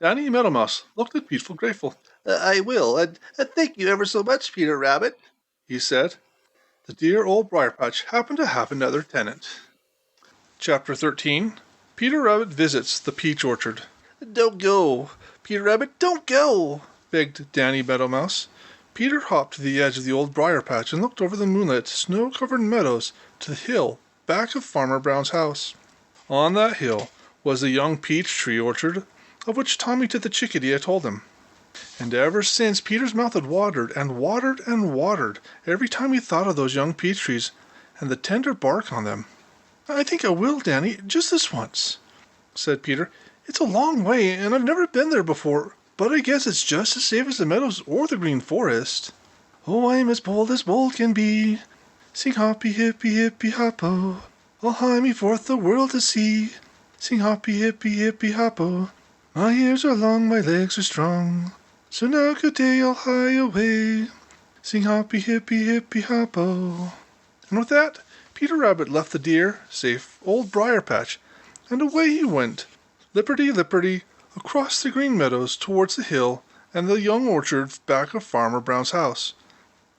Danny Meadow Mouse looked at Peter grateful. I will, and thank you ever so much, Peter Rabbit, he said. The dear old briar patch happened to have another tenant. Chapter 13. Peter Rabbit visits the peach orchard. "Don't go, Peter Rabbit, don't go," begged Danny Meadow Mouse. Peter hopped to the edge of the old briar patch and looked over the moonlit, snow-covered meadows to the hill back of Farmer Brown's house. On that hill was the young peach tree orchard of which Tommy Tit the Chickadee had told him. And ever since, Peter's mouth had watered and watered and watered every time he thought of those young peach trees and the tender bark on them. "I think I will, Danny, just this once," said Peter. "It's a long way, and I've never been there before, but I guess it's just as safe as the meadows or the Green Forest. Oh, I'm as bold can be. Sing hoppy, hippy, hippy, hoppo. I'll hie me forth the world to see. Sing hoppy, hippy, hippy, hoppo. My ears are long, my legs are strong. So now good day, I'll hie away. Sing hoppy, hippy, hippy, hoppo." And with that, Peter Rabbit left the dear, safe old briar patch, and away he went, lipperty-lipperty, across the green meadows towards the hill and the young orchard back of Farmer Brown's house.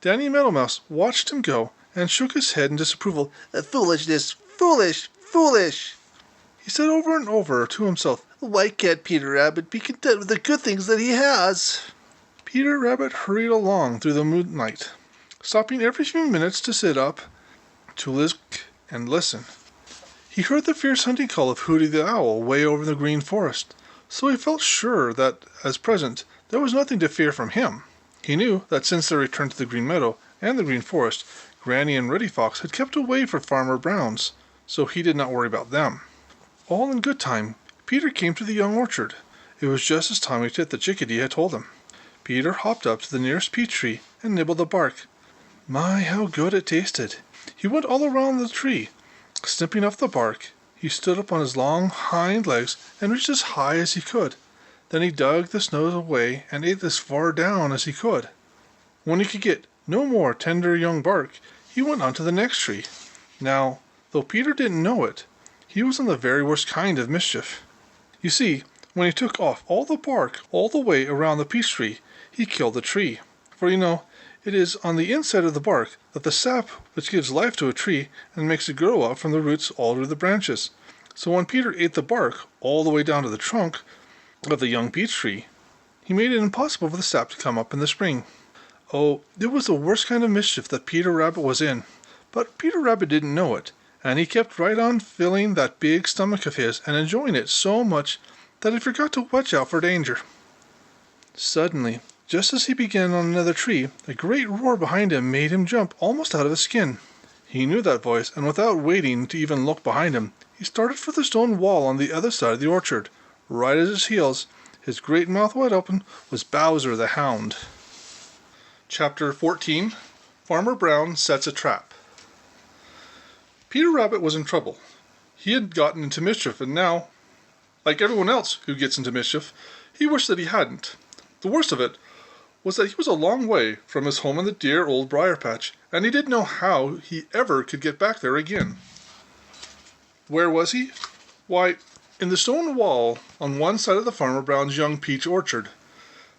Danny Meadow Mouse watched him go and shook his head in disapproval. "Foolishness! Foolish! Foolish!" he said over and over to himself. "Why can't Peter Rabbit be content with the good things that he has?" Peter Rabbit hurried along through the moonlight, stopping every few minutes to sit up, to look and listen. He heard the fierce hunting call of Hooty the Owl way over in the Green Forest, so he felt sure that, as present, there was nothing to fear from him. He knew that since their return to the Green Meadow and the Green Forest, Granny and Reddy Fox had kept away from Farmer Brown's, so he did not worry about them. All in good time, Peter came to the young orchard. It was just as Tommy Tit the Chickadee had told him. Peter hopped up to the nearest peach tree and nibbled the bark. My, how good it tasted! He went all around the tree, snipping off the bark. He stood up on his long hind legs and reached as high as he could. Then he dug the snow away and ate as far down as he could. When he could get no more tender young bark, he went on to the next tree. Now, though Peter didn't know it, he was in the very worst kind of mischief. You see, when he took off all the bark all the way around the peach tree, he killed the tree. For you know, it is on the inside of the bark that the sap which gives life to a tree and makes it grow up from the roots all to the branches. So when Peter ate the bark all the way down to the trunk of the young peach tree, he made it impossible for the sap to come up in the spring. Oh, it was the worst kind of mischief that Peter Rabbit was in. But Peter Rabbit didn't know it, and he kept right on filling that big stomach of his and enjoying it so much that he forgot to watch out for danger. Suddenly, just as he began on another tree, a great roar behind him made him jump almost out of his skin. He knew that voice, and without waiting to even look behind him, he started for the stone wall on the other side of the orchard. Right at his heels, his great mouth wide open, was Bowser the Hound. Chapter 14. Farmer Brown Sets a Trap. Peter Rabbit was in trouble. He had gotten into mischief, and now, like everyone else who gets into mischief, he wished that he hadn't. The worst of it was that he was a long way from his home in the dear old briar patch, and he didn't know how he ever could get back there again. Where was he? Why, in the stone wall on one side of the Farmer Brown's young peach orchard.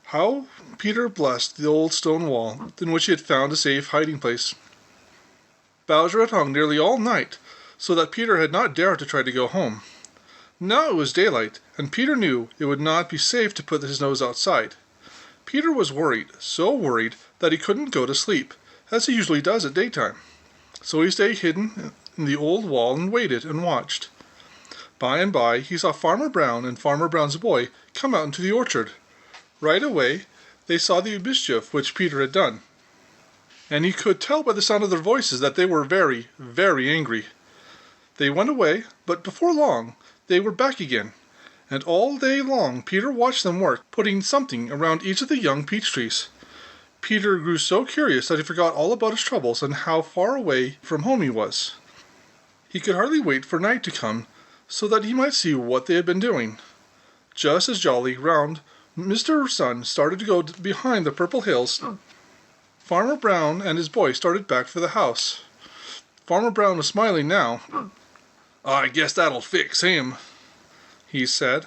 How Peter blessed the old stone wall in which he had found a safe hiding place. Bowser had hung nearly all night, so that Peter had not dared to try to go home. Now it was daylight, and Peter knew it would not be safe to put his nose outside. Peter was worried, so worried that he couldn't go to sleep, as he usually does at daytime. So he stayed hidden in the old wall and waited and watched. By and by he saw Farmer Brown and Farmer Brown's boy come out into the orchard. Right away they saw the mischief which Peter had done, and he could tell by the sound of their voices that they were very, very angry. They went away, but before long they were back again, and all day long Peter watched them work, putting something around each of the young peach trees. Peter grew so curious that he forgot all about his troubles and how far away from home he was. He could hardly wait for night to come so that he might see what they had been doing. Just as jolly, round Mr. Sun started to go behind the purple hills, Farmer Brown and his boy started back for the house. Farmer Brown was smiling now. "I guess that'll fix him," he said.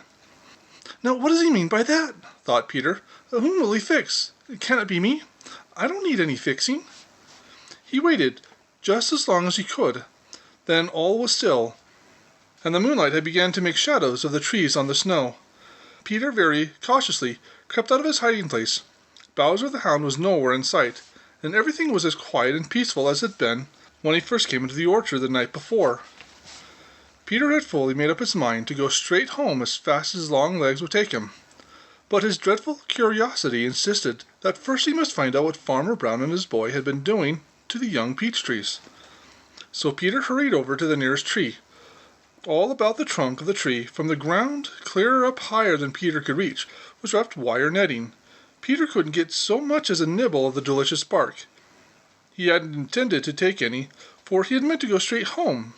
"Now what does he mean by that?" thought Peter. "Whom will he fix? Can it be me? I don't need any fixing." He waited just as long as he could. Then all was still, and the moonlight had begun to make shadows of the trees on the snow. Peter very cautiously crept out of his hiding place. Bowser the Hound was nowhere in sight, and everything was as quiet and peaceful as it had been when he first came into the orchard the night before. Peter had fully made up his mind to go straight home as fast as his long legs would take him. But his dreadful curiosity insisted that first he must find out what Farmer Brown and his boy had been doing to the young peach trees. So Peter hurried over to the nearest tree. All about the trunk of the tree, from the ground clear up higher than Peter could reach, was wrapped wire netting. Peter couldn't get so much as a nibble of the delicious bark. He hadn't intended to take any, for he had meant to go straight home.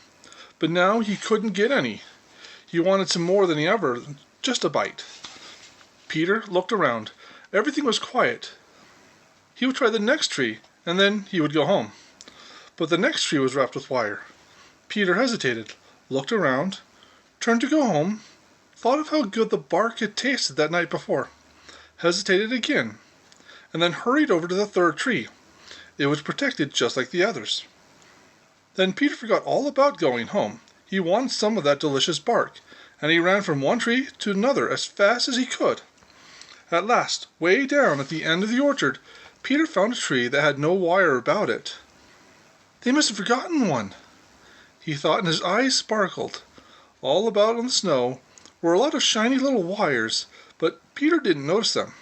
But now he couldn't get any. He wanted some more than ever, just a bite. Peter looked around. Everything was quiet. He would try the next tree, and then he would go home. But the next tree was wrapped with wire. Peter hesitated, looked around, turned to go home, thought of how good the bark had tasted that night before, hesitated again, and then hurried over to the third tree. It was protected just like the others. Then Peter forgot all about going home. He wanted some of that delicious bark, and he ran from one tree to another as fast as he could. At last, way down at the end of the orchard, Peter found a tree that had no wire about it. They must have forgotten one, he thought, and his eyes sparkled. All about on the snow were a lot of shiny little wires, but Peter didn't notice them.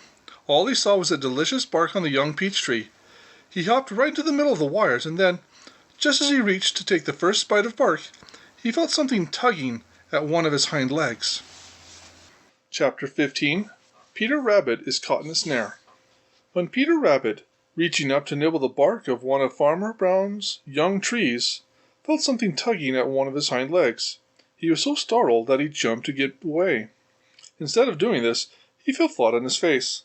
All he saw was the delicious bark on the young peach tree. He hopped right into the middle of the wires, and then, just as he reached to take the first bite of bark, he felt something tugging at one of his hind legs. Chapter 15. Peter Rabbit is caught in a snare. When Peter Rabbit, reaching up to nibble the bark of one of Farmer Brown's young trees, felt something tugging at one of his hind legs, he was so startled that he jumped to get away. Instead of doing this, he fell flat on his face.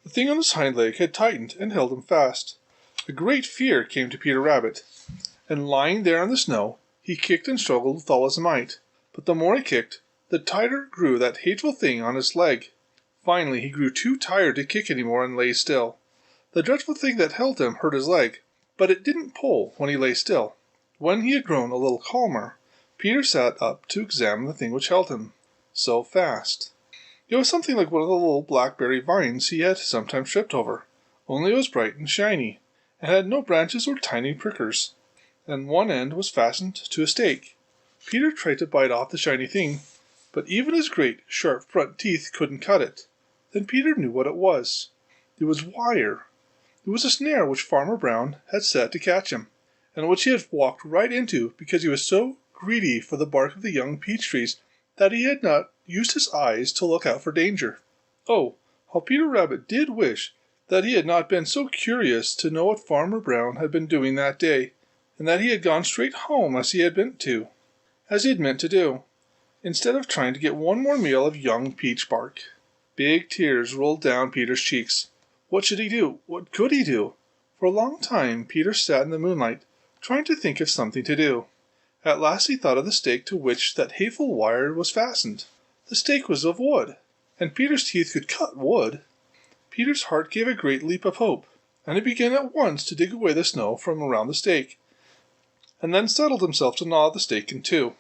The thing on his hind leg had tightened and held him fast. A great fear came to Peter Rabbit, and lying there in the snow, he kicked and struggled with all his might. But the more he kicked, the tighter grew that hateful thing on his leg. Finally, he grew too tired to kick any more and lay still. The dreadful thing that held him hurt his leg, but it didn't pull when he lay still. When he had grown a little calmer, Peter sat up to examine the thing which held him so fast. It was something like one of the little blackberry vines he had sometimes tripped over, only it was bright and shiny, and had no branches or tiny prickers, and one end was fastened to a stake. Peter tried to bite off the shiny thing, but even his great, sharp front teeth couldn't cut it. Then Peter knew what it was. It was wire. It was a snare which Farmer Brown had set to catch him, and which he had walked right into because he was so greedy for the bark of the young peach trees that he had not used his eyes to look out for danger. Oh, how Peter Rabbit did wish that he had not been so curious to know what Farmer Brown had been doing that day, and that he had gone straight home as he had meant to do, instead of trying to get one more meal of young peach bark. Big tears rolled down Peter's cheeks. What should he do? What could he do? For a long time Peter sat in the moonlight, trying to think of something to do. At last he thought of the stake to which that hateful wire was fastened. The stake was of wood, and Peter's teeth could cut wood. Peter's heart gave a great leap of hope, and he began at once to dig away the snow from around the stake, and then settled himself to gnaw the stake in two.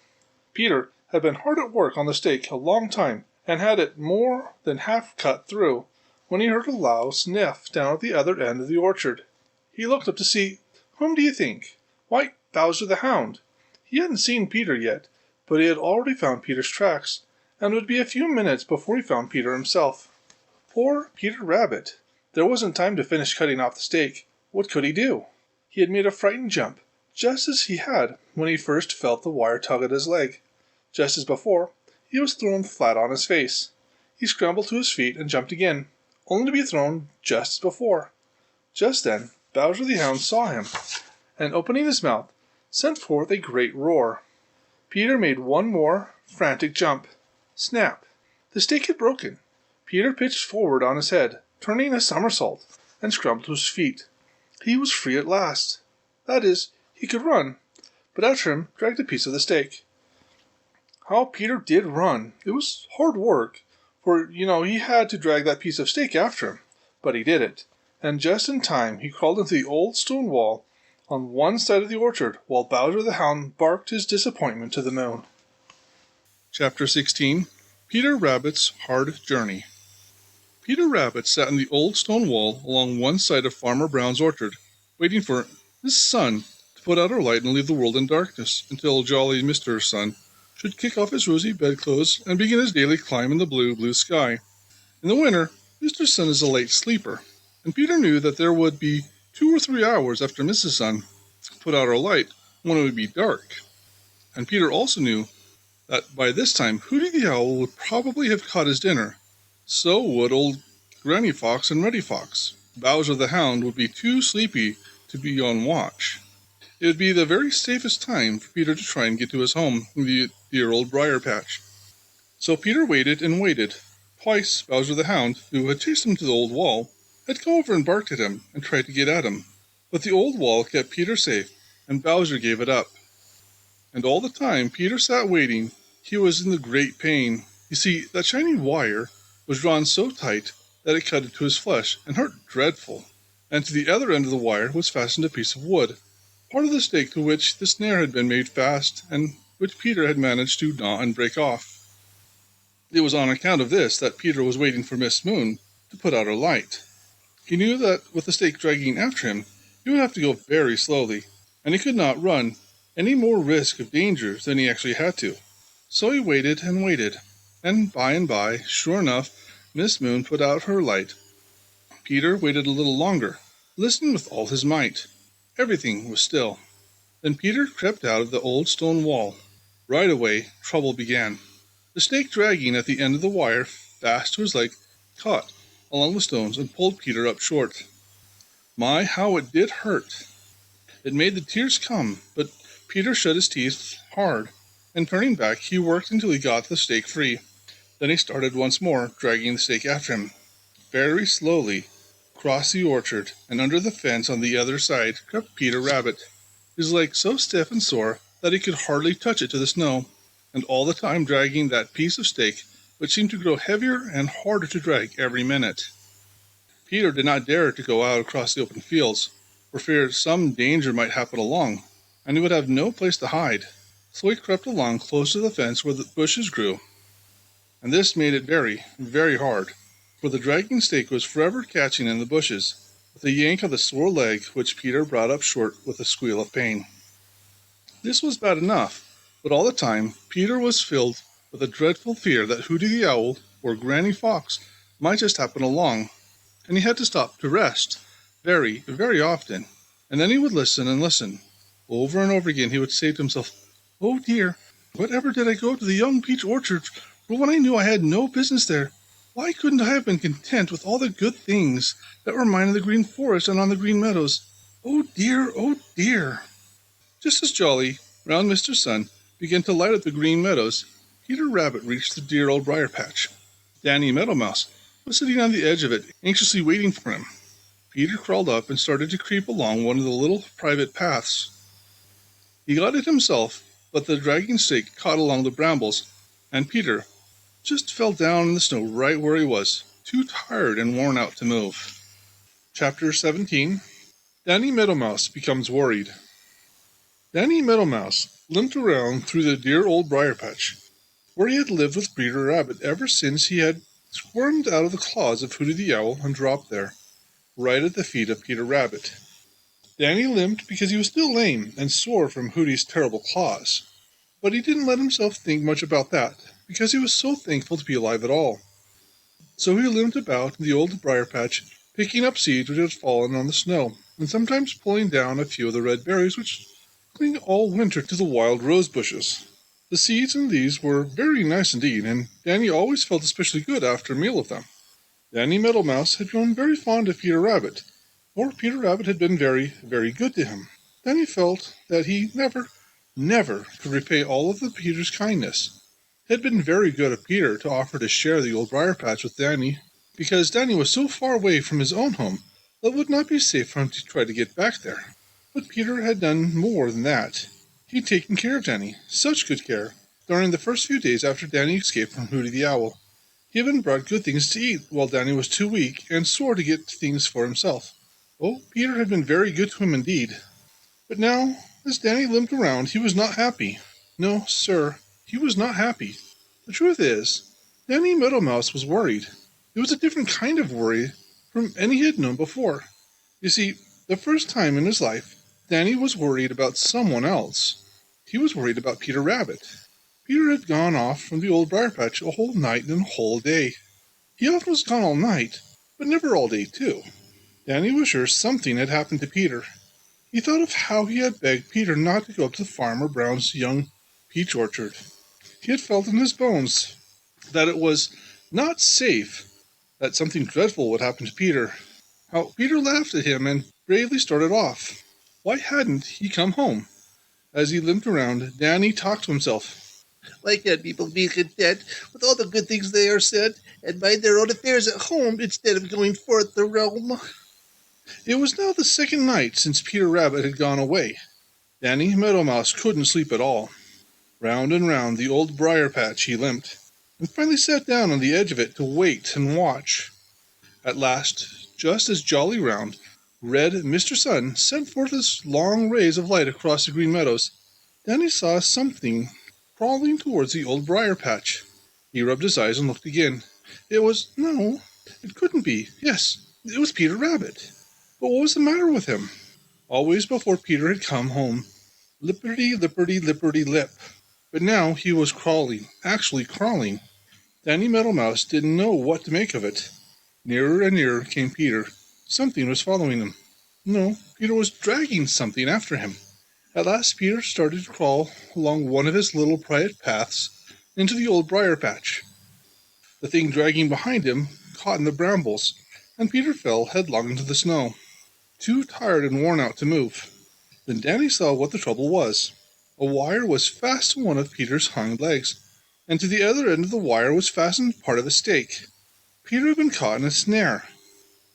Peter had been hard at work on the stake a long time, and had it more than half cut through, when he heard a loud sniff down at the other end of the orchard. He looked up to see, whom do you think? Why, Bowser the Hound. He hadn't seen Peter yet, but he had already found Peter's tracks, and it would be a few minutes before he found Peter himself. Poor Peter Rabbit! There wasn't time to finish cutting off the stake. What could he do? He had made a frightened jump, just as he had when he first felt the wire tug at his leg. Just as before, he was thrown flat on his face. He scrambled to his feet and jumped again, only to be thrown just as before. Just then, Bowser the Hound saw him, and opening his mouth, sent forth a great roar. Peter made one more frantic jump. Snap! The stake had broken. Peter pitched forward on his head, turning a somersault, and scrambled to his feet. He was free at last. That is, he could run, but after him dragged a piece of the stake. How Peter did run! It was hard work, for, he had to drag that piece of stake after him. But he did it, and just in time he crawled into the old stone wall on one side of the orchard, while Bowser the Hound barked his disappointment to the moon. Chapter 16. Peter Rabbit's Hard Journey. Peter Rabbit sat in the old stone wall along one side of Farmer Brown's orchard, waiting for Miss Sun to put out her light and leave the world in darkness until jolly Mr. Sun should kick off his rosy bedclothes and begin his daily climb in the blue, blue sky. In the winter, Mr. Sun is a late sleeper, and Peter knew that there would be 2 or 3 hours after Mrs. Sun put out her light when it would be dark. And Peter also knew that by this time Hooty the Owl would probably have caught his dinner. So would old Granny Fox and Reddy Fox. Bowser the Hound would be too sleepy to be on watch. It would be the very safest time for Peter to try and get to his home in the dear old briar patch. So Peter waited and waited. Twice Bowser the Hound, who had chased him to the old wall, had come over and barked at him and tried to get at him. But the old wall kept Peter safe, and Bowser gave it up. And all the time Peter sat waiting, he was in the great pain. You see, that shiny wire was drawn so tight that it cut into his flesh and hurt dreadful. And to the other end of the wire was fastened a piece of wood, part of the stake to which the snare had been made fast, and which Peter had managed to gnaw and break off. It was on account of this that Peter was waiting for Miss Moon to put out her light. He knew that with the stake dragging after him, he would have to go very slowly, and he could not run any more risk of danger than he actually had to. So he waited and waited, and by, sure enough, Miss Moon put out her light. Peter waited a little longer, listening with all his might. Everything was still. Then Peter crept out of the old stone wall. Right away, trouble began. The snake dragging at the end of the wire fast to his leg caught along the stones and pulled Peter up short. My, how it did hurt! It made the tears come, but Peter shut his teeth hard, and turning back, he worked until he got the stake free. Then he started once more, dragging the stake after him. Very slowly, across the orchard, and under the fence on the other side, crept Peter Rabbit, his leg so stiff and sore that he could hardly touch it to the snow, and all the time dragging that piece of stake, which seemed to grow heavier and harder to drag every minute. Peter did not dare to go out across the open fields, for fear some danger might happen along, and he would have no place to hide. So he crept along close to the fence where the bushes grew. And this made it very, very hard, for the dragging stake was forever catching in the bushes, with a yank of the sore leg which Peter brought up short with a squeal of pain. This was bad enough, but all the time Peter was filled with a dreadful fear that Hooty the Owl or Granny Fox might just happen along, and he had to stop to rest very, very often, and then he would listen and listen. Over and over again he would say to himself, "Oh dear, whatever did I go to the young peach orchard for when I knew I had no business there? Why couldn't I have been content with all the good things that were mine in the green forest and on the green meadows? Oh dear, oh dear." Just as jolly, round Mr. Sun began to light up the green meadows, Peter Rabbit reached the dear old briar patch. Danny Meadow Mouse was sitting on the edge of it, anxiously waiting for him. Peter crawled up and started to creep along one of the little private paths. He got it himself, but the dragging stake caught along the brambles, and Peter just fell down in the snow right where he was, too tired and worn out to move. Chapter 17. Danny Meadow Mouse becomes worried. Danny Meadow Mouse limped around through the dear old briar patch, where he had lived with Peter Rabbit ever since he had squirmed out of the claws of Hooty the Owl and dropped there, right at the feet of Peter Rabbit. Danny limped because he was still lame and sore from Hooty's terrible claws, but he didn't let himself think much about that, because he was so thankful to be alive at all. So he limped about in the old briar patch, picking up seeds which had fallen on the snow, and sometimes pulling down a few of the red berries which cling all winter to the wild rose bushes. The seeds in these were very nice indeed, and Danny always felt especially good after a meal of them. Danny Meadow Mouse had grown very fond of Peter Rabbit, for Peter Rabbit had been very, very good to him. Danny felt that he never could repay all of Peter's kindness. It had been very good of Peter to offer to share the old briar patch with Danny, because Danny was so far away from his own home that it would not be safe for him to try to get back there. But Peter had done more than that. He'd taken care of Danny, such good care, during the first few days after Danny escaped from Hooty the Owl. He even brought good things to eat while Danny was too weak and sore to get things for himself. Oh, Peter had been very good to him indeed. But now, as Danny limped around, he was not happy. No, sir, he was not happy. The truth is, Danny Meadow Mouse was worried. It was a different kind of worry from any he had known before. You see, the first time in his life, Danny was worried about someone else. He was worried about Peter Rabbit. Peter had gone off from the old briar patch a whole night and a whole day. He often was gone all night, but never all day, too. Danny was sure something had happened to Peter. He thought of how he had begged Peter not to go up to Farmer Brown's young peach orchard. He had felt in his bones that it was not safe, that something dreadful would happen to Peter. How Peter laughed at him and bravely started off. Why hadn't he come home? As he limped around, Danny talked to himself. Why can't people be content with all the good things they are said and mind their own affairs at home instead of going forth to roam? It was now the second night since Peter Rabbit had gone away. Danny Meadow Mouse couldn't sleep at all. Round and round the old briar patch he limped, and finally sat down on the edge of it to wait and watch. At last, just as jolly round, red Mr. Sun sent forth his long rays of light across the Green Meadows, Danny saw something crawling towards the old briar patch. He rubbed his eyes and looked again. No, it couldn't be. Yes, it was Peter Rabbit. But what was the matter with him? Always before Peter had come home, lipperty, lipperty, lipperty, lip. But now he was crawling, actually crawling. Danny Meadow Mouse didn't know what to make of it. Nearer and nearer came Peter. Something was following him. No, Peter was dragging something after him. At last Peter started to crawl along one of his little private paths into the old briar patch. The thing dragging behind him caught in the brambles, and Peter fell headlong into the snow, too tired and worn out to move. Then Danny saw what the trouble was. A wire was fast to one of Peter's hind legs, and to the other end of the wire was fastened part of a stake. Peter had been caught in a snare.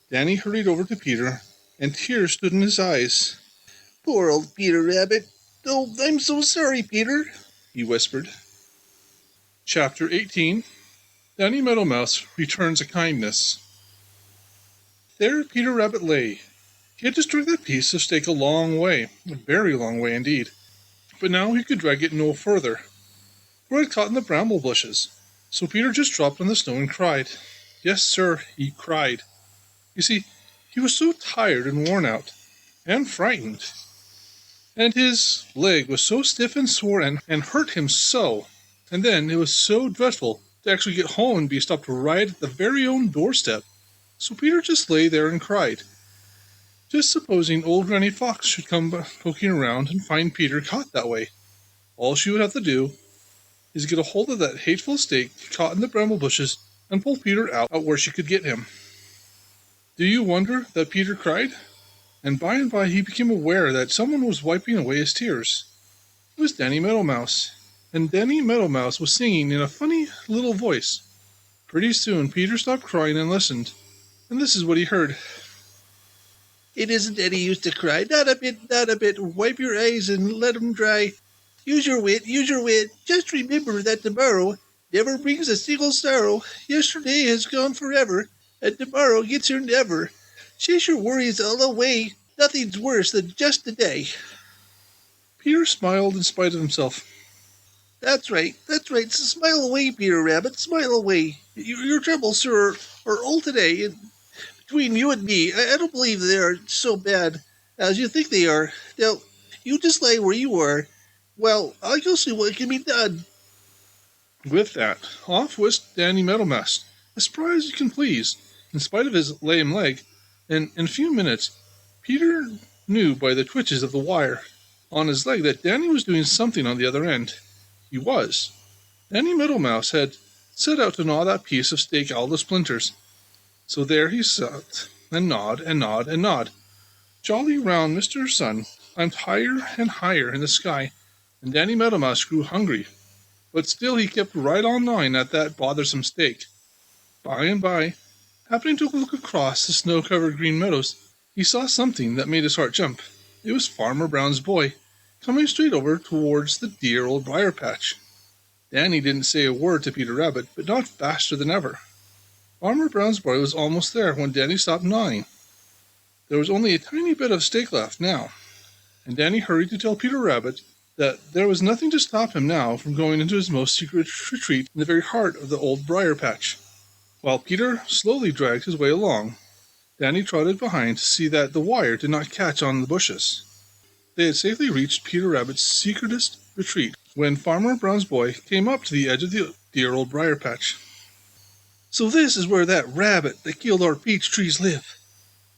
Danny hurried over to Peter, and tears stood in his eyes. Poor old Peter Rabbit. Oh, I'm so sorry, Peter, he whispered. Chapter 18. Danny Meadow Mouse Returns a Kindness. There Peter Rabbit lay. He had to drag that piece of stake a long way, a very long way indeed. But now he could drag it no further, for it had caught in the bramble bushes. So Peter just dropped on the snow and cried. Yes, sir, he cried. You see, he was so tired and worn out, and frightened. And his leg was so stiff and sore and hurt him so. And then it was so dreadful to actually get home and be stopped right at the very own doorstep. So Peter just lay there and cried. Just supposing old Granny Fox should come poking around and find Peter caught that way. All she would have to do is get a hold of that hateful stake caught in the bramble bushes and pull Peter out where she could get him. Do you wonder that Peter cried? And by he became aware that someone was wiping away his tears. It was Danny Meadow Mouse, and Danny Meadow Mouse was singing in a funny little voice. Pretty soon Peter stopped crying and listened, and this is what he heard. It isn't any use to cry. Not a bit, not a bit. Wipe your eyes and let 'em dry. Use your wit, use your wit. Just remember that tomorrow never brings a single sorrow. Yesterday has gone forever, and tomorrow gets here never. Chase your worries all away. Nothing's worse than just today. Peter smiled in spite of himself. That's right. So smile away, Peter Rabbit. Smile away. Your troubles, sir, are all today. And between you and me, I don't believe they are so bad as you think they are. Now, you just lay where you are. Well, I'll go see what can be done. With that, off whisked Danny Meadow Mouse, as spry as you can please, in spite of his lame leg, and in a few minutes, Peter knew by the twitches of the wire on his leg that Danny was doing something on the other end. He was. Danny Meadow Mouse had set out to gnaw that piece of stake all to splinters. So there he sat, and gnawed, and gnawed, and gnawed. Jolly round Mr. Sun climbed higher and higher in the sky, and Danny Meadow Mouse grew hungry. But still he kept right on gnawing at that bothersome stake. By and by, happening to look across the snow-covered green meadows, he saw something that made his heart jump. It was Farmer Brown's boy, coming straight over towards the dear old briar patch. Danny didn't say a word to Peter Rabbit, but gnawed faster than ever. Farmer Brown's boy was almost there when Danny stopped gnawing. There was only a tiny bit of stake left now. and Danny hurried to tell Peter Rabbit that there was nothing to stop him now from going into his most secret retreat in the very heart of the old briar patch. While Peter slowly dragged his way along, Danny trotted behind to see that the wire did not catch on the bushes. They had safely reached Peter Rabbit's secretest retreat when Farmer Brown's boy came up to the edge of the dear old briar patch. "So this is where that rabbit that killed our peach trees live,"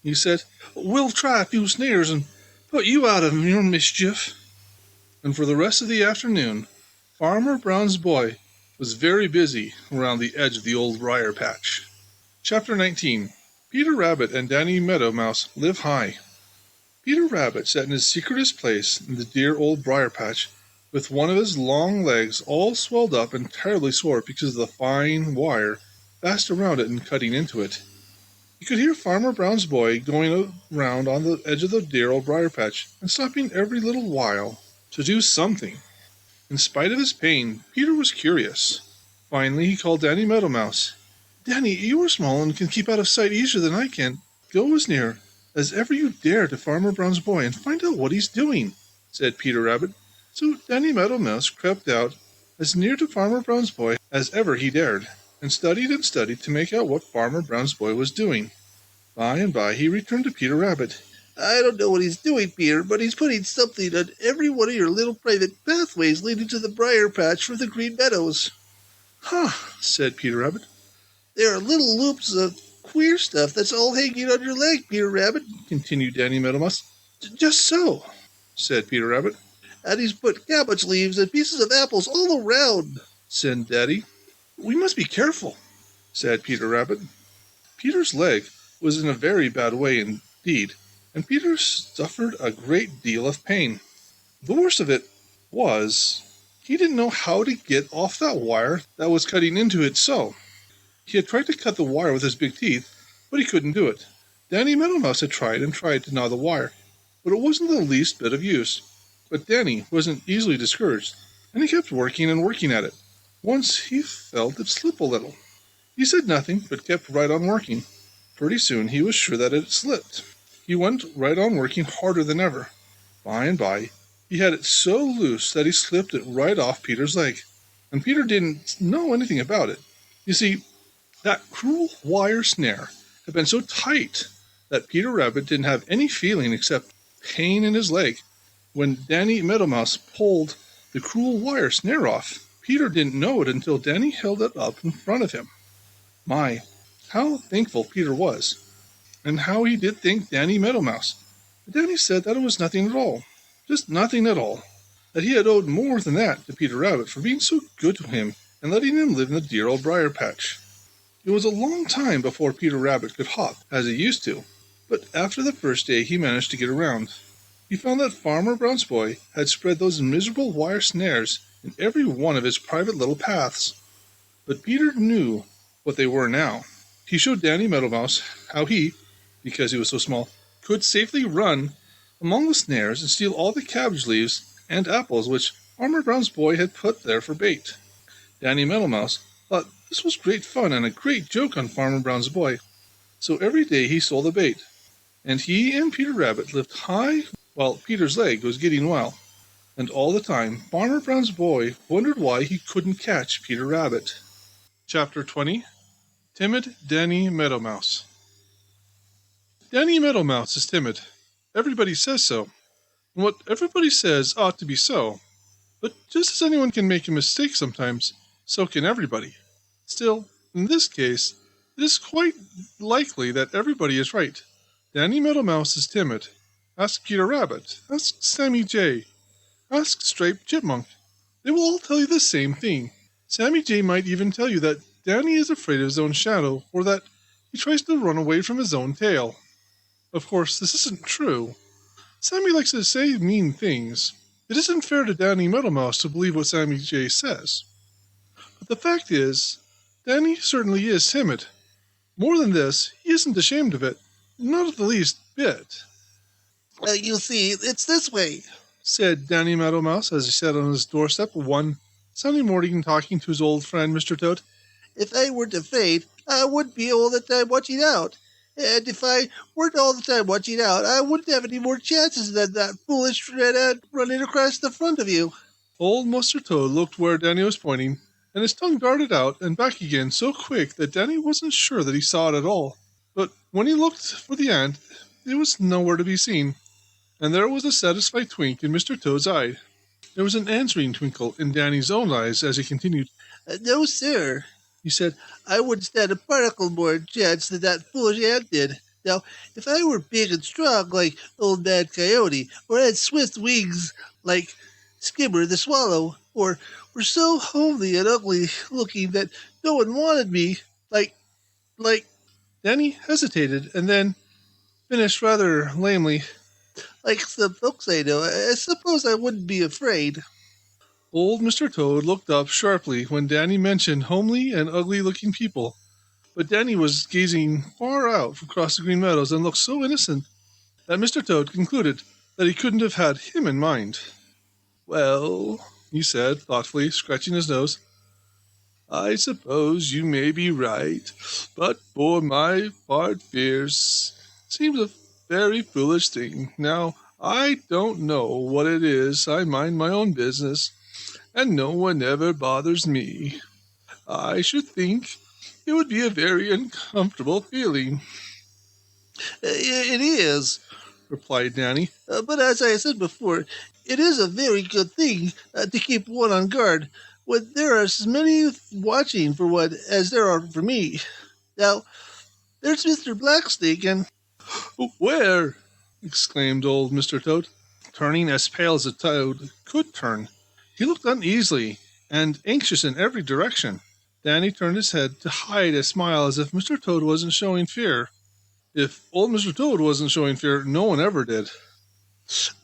he said. "We'll try a few snares and put you out of your mischief." And for the rest of the afternoon, Farmer Brown's boy was very busy around the edge of the old briar patch. Chapter 19. Peter Rabbit and Danny Meadow Mouse Live High. Peter Rabbit sat in his secretest place in the dear old briar patch with one of his long legs all swelled up and terribly sore because of the fine wire fast around it and cutting into it. He could hear Farmer Brown's boy going around on the edge of the dear old briar patch and stopping every little while to do something. In spite of his pain, Peter was curious. Finally, he called Danny Meadow Mouse. "Danny, you are small and can keep out of sight easier than I can. Go as near as ever you dare to Farmer Brown's boy and find out what he's doing," said Peter Rabbit. So Danny Meadow Mouse crept out as near to Farmer Brown's boy as ever he dared, and studied to make out what Farmer Brown's boy was doing. By and by he returned to Peter Rabbit. "I don't know what he's doing, Peter, but he's putting something on every one of your little private pathways leading to the briar patch from the Green Meadows." "Huh," said Peter Rabbit. "There are little loops of queer stuff that's all hanging on your leg, Peter Rabbit," continued Danny Meadow Mouse. "Just so," said Peter Rabbit. "And he's put cabbage leaves and pieces of apples all around," said Daddy. "We must be careful," said Peter Rabbit. Peter's leg was in a very bad way indeed, and Peter suffered a great deal of pain. The worst of it was, he didn't know how to get off that wire that was cutting into it so. He had tried to cut the wire with his big teeth, but he couldn't do it. Danny Meadow Mouse had tried to gnaw the wire, but it wasn't the least bit of use. But Danny wasn't easily discouraged, and he kept working and working at it. Once he felt it slip a little. He said nothing, but kept right on working. Pretty soon he was sure that it had slipped. He went right on working harder than ever. By and by, he had it so loose that he slipped it right off Peter's leg, and Peter didn't know anything about it. You see, that cruel wire snare had been so tight that Peter Rabbit didn't have any feeling except pain in his leg. When Danny Meadow Mouse pulled the cruel wire snare off, Peter didn't know it until Danny held it up in front of him. My, how thankful Peter was, and how he did thank Danny Meadow Mouse. Danny said that it was nothing at all, just nothing at all, that he had owed more than that to Peter Rabbit for being so good to him and letting him live in the dear old briar patch. It was a long time before Peter Rabbit could hop as he used to, but after the first day he managed to get around. He found that Farmer Brown's boy had spread those miserable wire snares in every one of his private little paths. But Peter knew what they were now. He showed Danny Meadow Mouse how he, because he was so small, could safely run among the snares and steal all the cabbage leaves and apples which Farmer Brown's boy had put there for bait. Danny Meadow Mouse thought this was great fun and a great joke on Farmer Brown's boy, so every day he stole the bait, and he and Peter Rabbit lived high while Peter's leg was getting well. And all the time, Farmer Brown's boy wondered why he couldn't catch Peter Rabbit. Chapter 20. Timid Danny Meadow Mouse. Danny Meadow Mouse is timid. Everybody says so. And what everybody says ought to be so. But just as anyone can make a mistake sometimes, so can everybody. Still, in this case, it is quite likely that everybody is right. Danny Meadow Mouse is timid. Ask Peter Rabbit. Ask Sammy Jay. Ask Striped Chipmunk. They will all tell you the same thing. Sammy Jay might even tell you that Danny is afraid of his own shadow, or that he tries to run away from his own tail. Of course, this isn't true. Sammy likes to say mean things. It isn't fair to Danny Meadow Mouse to believe what Sammy Jay says. But the fact is, Danny certainly is timid. More than this, he isn't ashamed of it, not the least bit. "You see, it's this way," said Danny Meadow Mouse as he sat on his doorstep one sunny morning talking to his old friend Mr. Toad. "If I weren't afraid, I wouldn't be all the time watching out. And if I weren't all the time watching out, I wouldn't have any more chances than that foolish red ant running across the front of you. Old Mr. Toad looked where Danny was pointing, and his tongue darted out and back again so quick that Danny wasn't sure that he saw it at all. But when he looked for the ant, it was nowhere to be seen, and there was a satisfied twink in Mr. Toad's eye. There was an answering twinkle in Danny's own eyes as he continued. No, sir, he said. I wouldn't stand a particle more chance than that foolish ant did. Now, if I were big and strong like Old Man Coyote, or had swift wings like Skimmer the Swallow, or were so homely and ugly looking that no one wanted me, like... Danny hesitated and then finished rather lamely. Like some folks I know, I suppose I wouldn't be afraid. Old Mr. Toad looked up sharply when Danny mentioned homely and ugly-looking people. But Danny was gazing far out across the Green Meadows and looked so innocent that Mr. Toad concluded that he couldn't have had him in mind. Well, he said thoughtfully, scratching his nose, I suppose you may be right, but for my part fears seems a very foolish thing. Now, I don't know what it is. I mind my own business, and no one ever bothers me. I should think it would be a very uncomfortable feeling. It is, replied Danny. But as I said before, it is a very good thing to keep one on guard when there are as many watching for one as there are for me. Now, there's Mr. Blacksnake and... Where? Exclaimed old Mr. Toad, turning as pale as a toad could turn. He looked uneasily and anxious in every direction. Danny turned his head to hide a smile as if Mr. Toad wasn't showing fear. If old Mr. Toad wasn't showing fear, no one ever did.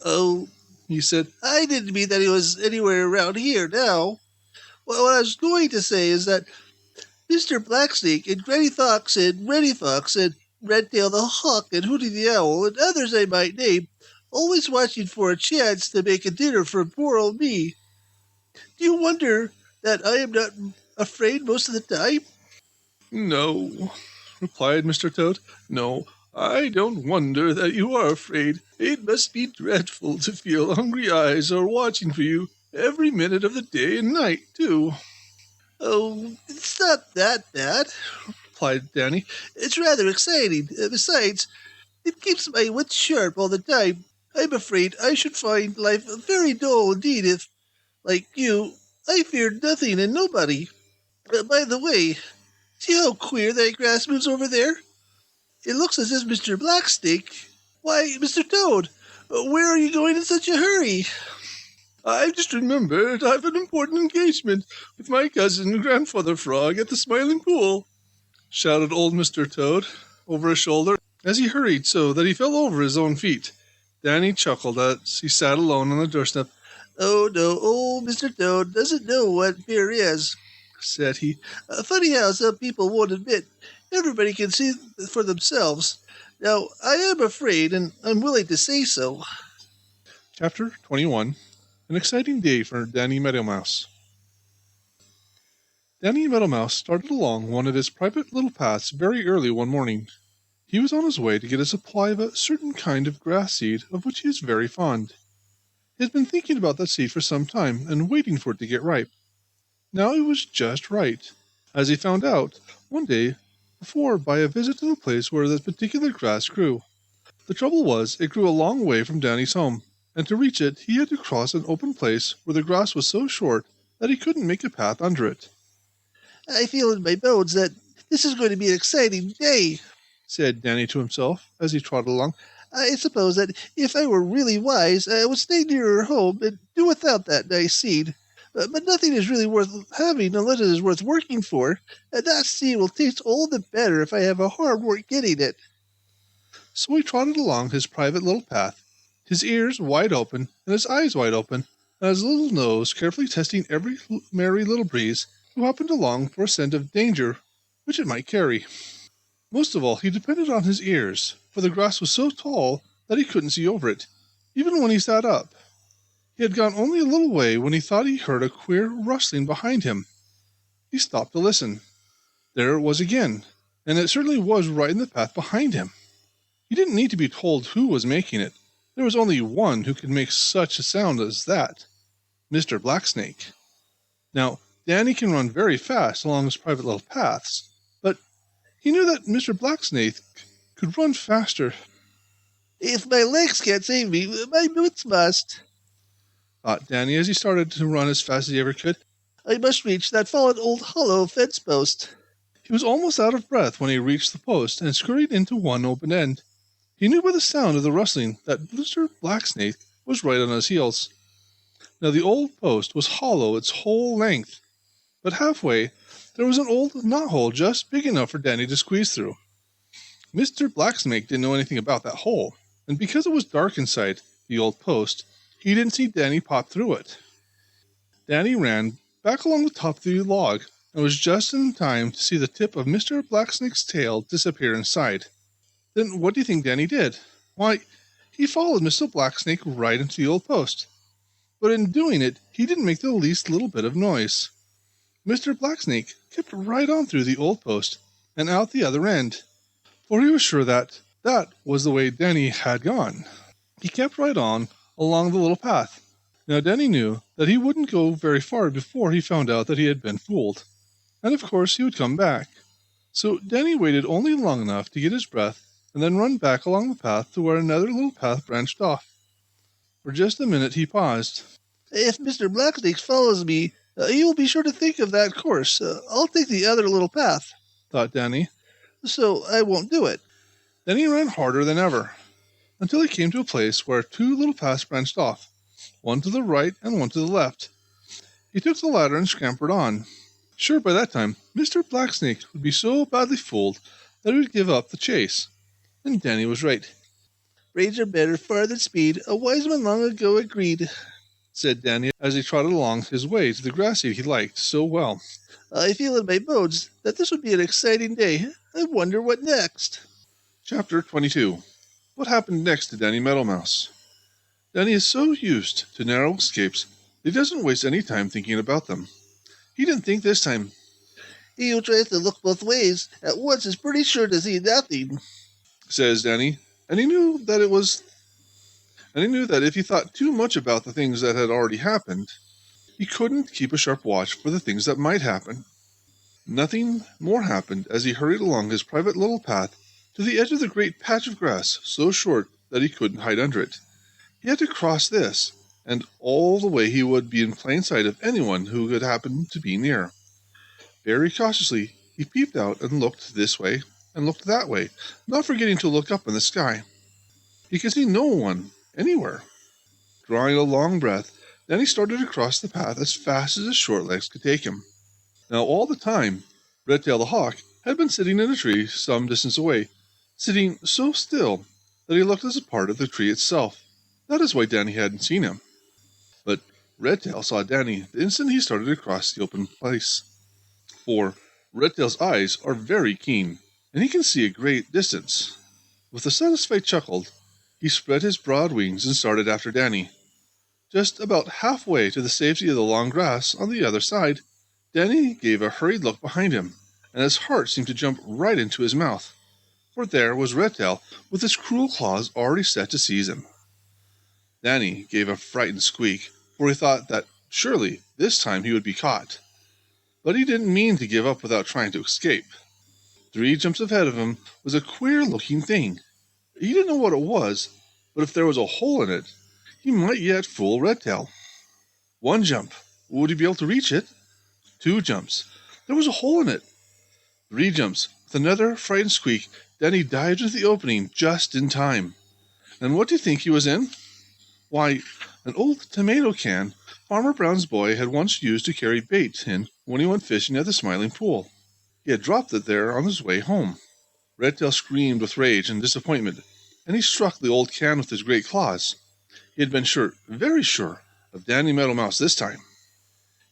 Oh, he said, I didn't mean that he was anywhere around here now. Well, what I was going to say is that Mr. Blacksnake and Granny Fox and Reddy Fox and Redtail the Hawk and Hooty the Owl and others I might name, always watching for a chance to make a dinner for poor old me. Do you wonder that I am not afraid most of the time? No, replied Mr. Toad. No, I don't wonder that you are afraid. It must be dreadful to feel hungry eyes are watching for you every minute of the day and night, too. Oh, it's not that bad, replied Danny. It's rather exciting. Besides, it keeps my wits sharp all the time. I'm afraid I should find life very dull indeed if, like you, I feared nothing and nobody. By the way, see how queer that grass moves over there? It looks as if Mr. Blacksnake... Why, Mr. Toad, where are you going in such a hurry? I've just remembered I've an important engagement with my cousin Grandfather Frog at the Smiling Pool, shouted old Mr. Toad over his shoulder as he hurried so that he fell over his own feet. Danny chuckled as he sat alone on the doorstep. Oh, no, old Mr. Toad doesn't know what fear is, said he. Funny how some people won't admit everybody can see for themselves. Now, I am afraid, and I'm willing to say so. Chapter 21. An exciting day for Danny Meadow Mouse. Danny Meadow Mouse started along one of his private little paths very early one morning. He was on his way to get a supply of a certain kind of grass seed of which he is very fond. He had been thinking about that seed for some time and waiting for it to get ripe. Now it was just right, as he found out one day before by a visit to the place where that particular grass grew. The trouble was, it grew a long way from Danny's home, and to reach it he had to cross an open place where the grass was so short that he couldn't make a path under it. I feel in my bones that this is going to be an exciting day, said Danny to himself as he trotted along. I suppose that if I were really wise, I would stay nearer home and do without that nice seed. But nothing is really worth having unless it is worth working for, and that seed will taste all the better if I have a hard work getting it. So he trotted along his private little path, his ears wide open and his eyes wide open, and his little nose carefully testing every merry little breeze who happened along for a scent of danger which it might carry. Most of all, he depended on his ears, for the grass was so tall that he couldn't see over it, even when he sat up. He had gone only a little way when he thought he heard a queer rustling behind him. He stopped to listen. There it was again, and it certainly was right in the path behind him. He didn't need to be told who was making it. There was only one who could make such a sound as that, Mr. Blacksnake. Now, Danny can run very fast along his private little paths, but he knew that Mr. Blacksnake could run faster. If my legs can't save me, my boots must, thought Danny as he started to run as fast as he ever could. I must reach that fallen old hollow fence post. He was almost out of breath when he reached the post and scurried into one open end. He knew by the sound of the rustling that Mr. Blacksnake was right on his heels. Now the old post was hollow its whole length, but halfway there was an old knothole just big enough for Danny to squeeze through. Mr. Blacksnake didn't know anything about that hole, and because it was dark inside the old post, he didn't see Danny pop through it. Danny ran back along the top of the log and was just in time to see the tip of Mr. Blacksnake's tail disappear inside. Then what do you think Danny did? Why, he followed Mr. Blacksnake right into the old post. But in doing it, he didn't make the least little bit of noise. Mr. Blacksnake kept right on through the old post and out the other end, for he was sure that was the way Danny had gone. He kept right on along the little path. Now Danny knew that he wouldn't go very far before he found out that he had been fooled, and of course he would come back. So Danny waited only long enough to get his breath and then run back along the path to where another little path branched off. For just a minute he paused. If Mr. Blacksnake follows me, he will be sure to think of that course. I'll take the other little path, thought Danny. So I won't do it. Then he ran harder than ever, until he came to a place where two little paths branched off, one to the right and one to the left. He took the latter and scampered on. Sure, by that time, Mr. Blacksnake would be so badly fooled that he would give up the chase. And Danny was right. Brains are better far than speed. A wise man long ago agreed, said Danny as he trotted along his way to the grass seed he liked so well. I feel in my bones that this would be an exciting day. I wonder what next. Chapter 22. What happened next to Danny Meadow Mouse? Danny is so used to narrow escapes that he doesn't waste any time thinking about them. He didn't think this time. He who tries to look both ways at once is pretty sure to see nothing, says Danny, and he knew that if he thought too much about the things that had already happened, he couldn't keep a sharp watch for the things that might happen. Nothing more happened as he hurried along his private little path to the edge of the great patch of grass so short that he couldn't hide under it. He had to cross this, and all the way he would be in plain sight of anyone who could happen to be near. Very cautiously, he peeped out and looked this way and looked that way, not forgetting to look up in the sky. He could see no one anywhere. Drawing a long breath, then he started across the path as fast as his short legs could take him. Now all the time, Redtail the Hawk had been sitting in a tree some distance away, sitting so still that he looked as a part of the tree itself. That is why Danny hadn't seen him. But Redtail saw Danny the instant he started across the open place. For Redtail's eyes are very keen, and he can see a great distance. With a satisfied chuckle, he spread his broad wings and started after Danny. Just about halfway to the safety of the long grass on the other side, Danny gave a hurried look behind him, and his heart seemed to jump right into his mouth. For there was Redtail with his cruel claws already set to seize him. Danny gave a frightened squeak, for he thought that surely this time he would be caught. But he didn't mean to give up without trying to escape. 3 jumps ahead of him was a queer-looking thing. He didn't know what it was, but if there was a hole in it, he might yet fool Redtail. 1 jump. Would he be able to reach it? 2 jumps. There was a hole in it. 3 jumps. With another frightened squeak, Danny dived into the opening just in time. And what do you think he was in? Why, an old tomato can Farmer Brown's boy had once used to carry bait in when he went fishing at the Smiling Pool. He had dropped it there on his way home. Redtail screamed with rage and disappointment, and he struck the old can with his great claws. He had been sure, very sure, of Danny Meadow Mouse this time.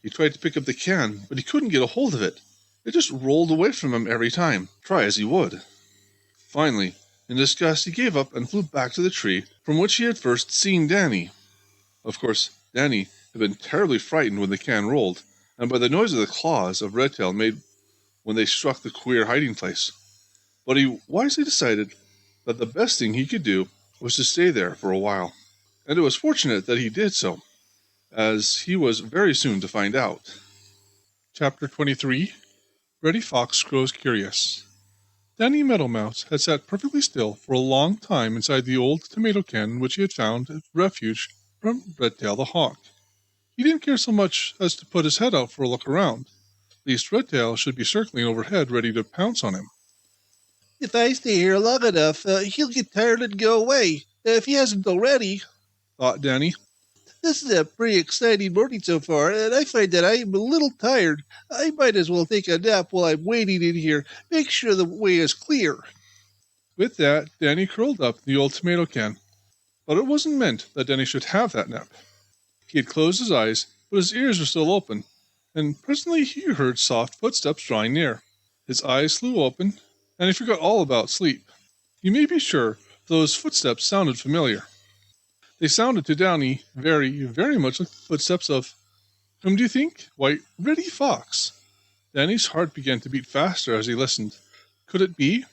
He tried to pick up the can, but he couldn't get a hold of it. It just rolled away from him every time, try as he would. Finally, in disgust, he gave up and flew back to the tree from which he had first seen Danny. Of course, Danny had been terribly frightened when the can rolled, and by the noise of the claws of Redtail made when they struck the queer hiding place. but he wisely decided that the best thing he could do was to stay there for a while. And it was fortunate that he did so, as he was very soon to find out. Chapter 23. Reddy Fox Grows Curious. Danny Meadow Mouse had sat perfectly still for a long time inside the old tomato can which he had found as refuge from Redtail the Hawk. He didn't care so much as to put his head out for a look around, lest Redtail should be circling overhead ready to pounce on him. If I stay here long enough, he'll get tired and go away, if he hasn't already, thought Danny. This is a pretty exciting morning so far, and I find that I am a little tired. I might as well take a nap while I'm waiting in here. Make sure the way is clear. With that, Danny curled up in the old tomato can. But it wasn't meant that Danny should have that nap. He had closed his eyes, but his ears were still open, and presently he heard soft footsteps drawing near. His eyes flew open, and he forgot all about sleep. You may be sure those footsteps sounded familiar. They sounded to Danny very, very much like the footsteps of, whom do you think? Why, Reddy Fox. Danny's heart began to beat faster as he listened. Could it be?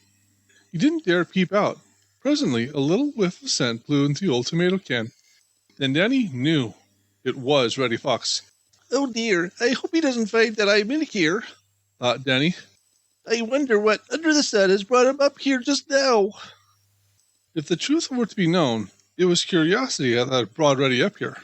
He didn't dare peep out. Presently, a little whiff of scent blew into the old tomato can. Then Danny knew it was Reddy Fox. Oh dear, I hope he doesn't find that I'm in here, thought Danny. I wonder what under the sun has brought him up here just now. If the truth were to be known, it was curiosity that had brought Reddy up here.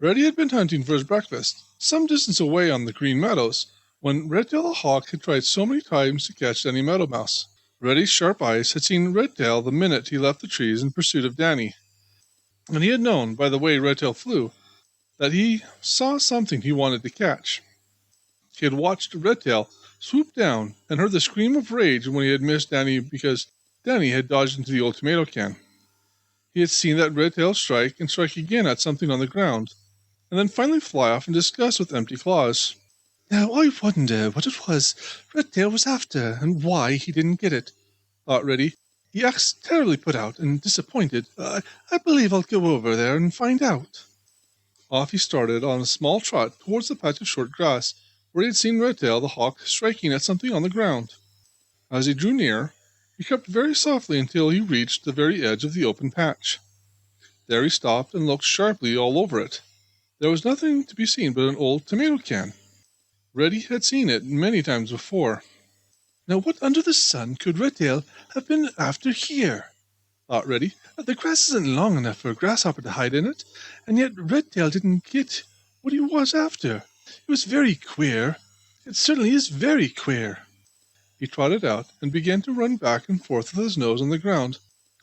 Reddy had been hunting for his breakfast, some distance away on the green meadows, when Redtail the Hawk had tried so many times to catch Danny Meadow Mouse. Reddy's sharp eyes had seen Redtail the minute he left the trees in pursuit of Danny, and he had known, by the way Redtail flew, that he saw something he wanted to catch. He had watched Redtail swoop down and heard the scream of rage when he had missed Danny because Danny had dodged into the old tomato can. He had seen that Redtail strike and strike again at something on the ground, and then finally fly off in disgust with empty claws. Now I wonder what it was Redtail was after, and why he didn't get it, thought Reddy. He acts terribly put out and disappointed. I believe I'll go over there and find out. Off he started on a small trot towards the patch of short grass where he had seen Redtail the Hawk striking at something on the ground. As he drew near, he crept very softly until he reached the very edge of the open patch. There he stopped and looked sharply all over it. There was nothing to be seen but an old tomato can. Reddy had seen it many times before. Now what under the sun could Redtail have been after here? thought Reddy. The grass isn't long enough for a grasshopper to hide in it, and yet Redtail didn't get what he was after. It was very queer. It certainly is very queer. He trotted out and began to run back and forth with his nose on the ground,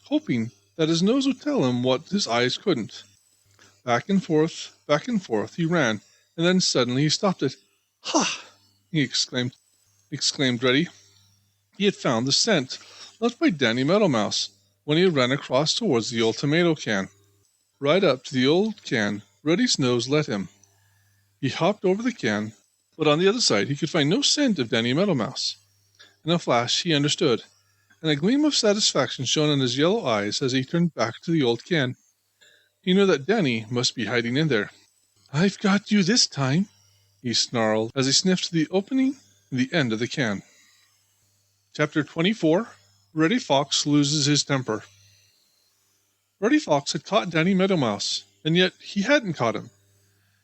hoping that his nose would tell him what his eyes couldn't. Back and forth he ran, and then suddenly he stopped it. Ha! he exclaimed Reddy. He had found the scent left by Danny Meadow Mouse when he ran across towards the old tomato can. Right up to the old can, Reddy's nose led him. He hopped over the can, but on the other side he could find no scent of Danny Meadow Mouse. In a flash he understood, and a gleam of satisfaction shone in his yellow eyes as he turned back to the old can. He knew that Danny must be hiding in there. I've got you this time, he snarled as he sniffed the opening in the end of the can. Chapter 24. Reddy Fox Loses His Temper. Reddy Fox had caught Danny Meadow Mouse, and yet he hadn't caught him.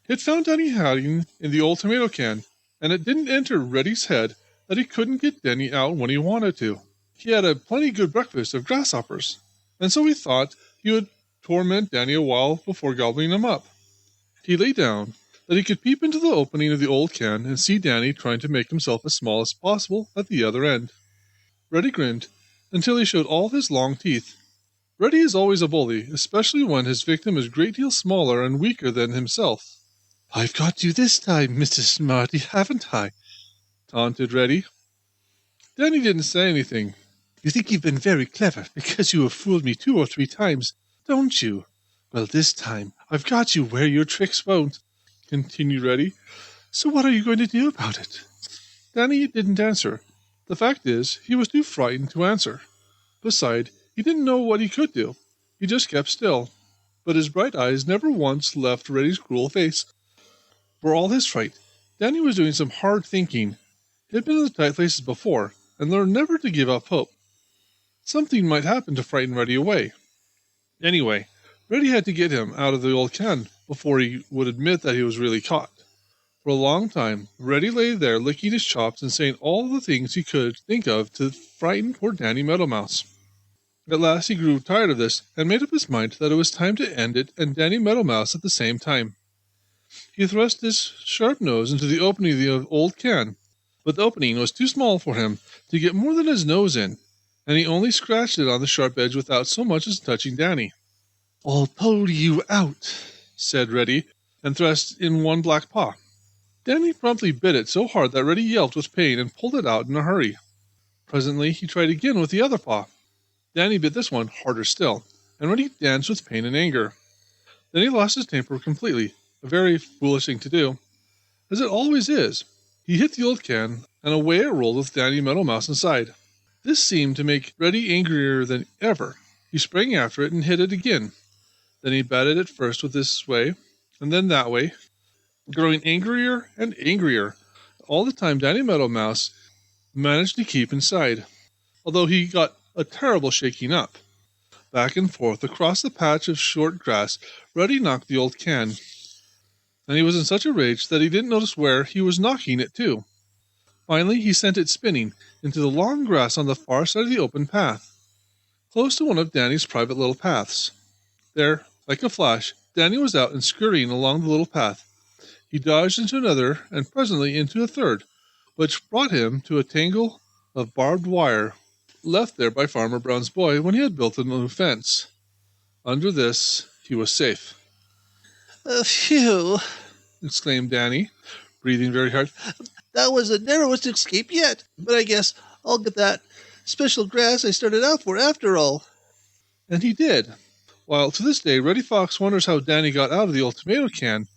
He had found Danny hiding in the old tomato can, and it didn't enter Reddy's head that he couldn't get Danny out when he wanted to. He had a plenty good breakfast of grasshoppers, and so he thought he would torment Danny a while before gobbling him up. He lay down that he could peep into the opening of the old can and see Danny trying to make himself as small as possible at the other end. Reddy grinned until he showed all his long teeth. Reddy is always a bully, especially when his victim is a great deal smaller and weaker than himself. I've got you this time, Mr. Smarty, haven't I? taunted Reddy. Danny didn't say anything. You think you've been very clever because you have fooled me 2 or 3 times, don't you? Well, this time I've got you where your tricks won't, continued Reddy. So what are you going to do about it? Danny didn't answer. The fact is, he was too frightened to answer. Besides, he didn't know what he could do. He just kept still. But his bright eyes never once left Reddy's cruel face. For all his fright, Danny was doing some hard thinking. He had been in the tight places before, and learned never to give up hope. Something might happen to frighten Reddy away. Anyway, Reddy had to get him out of the old can before he would admit that he was really caught. For a long time, Reddy lay there licking his chops and saying all the things he could think of to frighten poor Danny Meadow Mouse. At last he grew tired of this and made up his mind that it was time to end it and Danny Meadow Mouse at the same time. He thrust his sharp nose into the opening of the old can, but the opening was too small for him to get more than his nose in, and he only scratched it on the sharp edge without so much as touching Danny. "I'll pull you out," said Reddy, and thrust in one black paw. Danny promptly bit it so hard that Reddy yelped with pain and pulled it out in a hurry. Presently he tried again with the other paw. Danny bit this one harder still, and Reddy danced with pain and anger. Then he lost his temper completely, a very foolish thing to do, as it always is. He hit the old can, and away it rolled with Danny Meadow Mouse inside. This seemed to make Reddy angrier than ever. He sprang after it and hit it again. Then he batted it first with this way, and then that way, growing angrier and angrier. All the time Danny Meadow Mouse managed to keep inside, although he got a terrible shaking up. Back and forth across the patch of short grass, Reddy knocked the old can, and he was in such a rage that he didn't notice where he was knocking it to. Finally, he sent it spinning into the long grass on the far side of the open path, close to one of Danny's private little paths. There, like a flash, Danny was out and scurrying along the little path. He dodged into another and presently into a third, which brought him to a tangle of barbed wire left there by Farmer Brown's boy when he had built a new fence. Under this, he was safe. Phew, exclaimed Danny, breathing very hard. That was the narrowest escape yet, but I guess I'll get that special grass I started out for after all. And he did. While to this day, Reddy Fox wonders how Danny got out of the old tomato can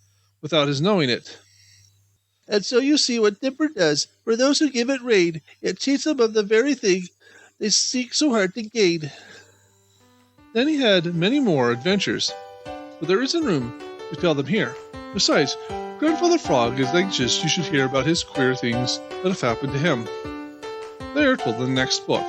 without his knowing it. And so you see what temper does. For those who give it rein, it cheats them of the very thing they seek so hard to gain. Then he had many more adventures, but there isn't room to tell them here. Besides, Grandfather Frog is anxious you should hear about his queer things that have happened to him. They are told in the next book.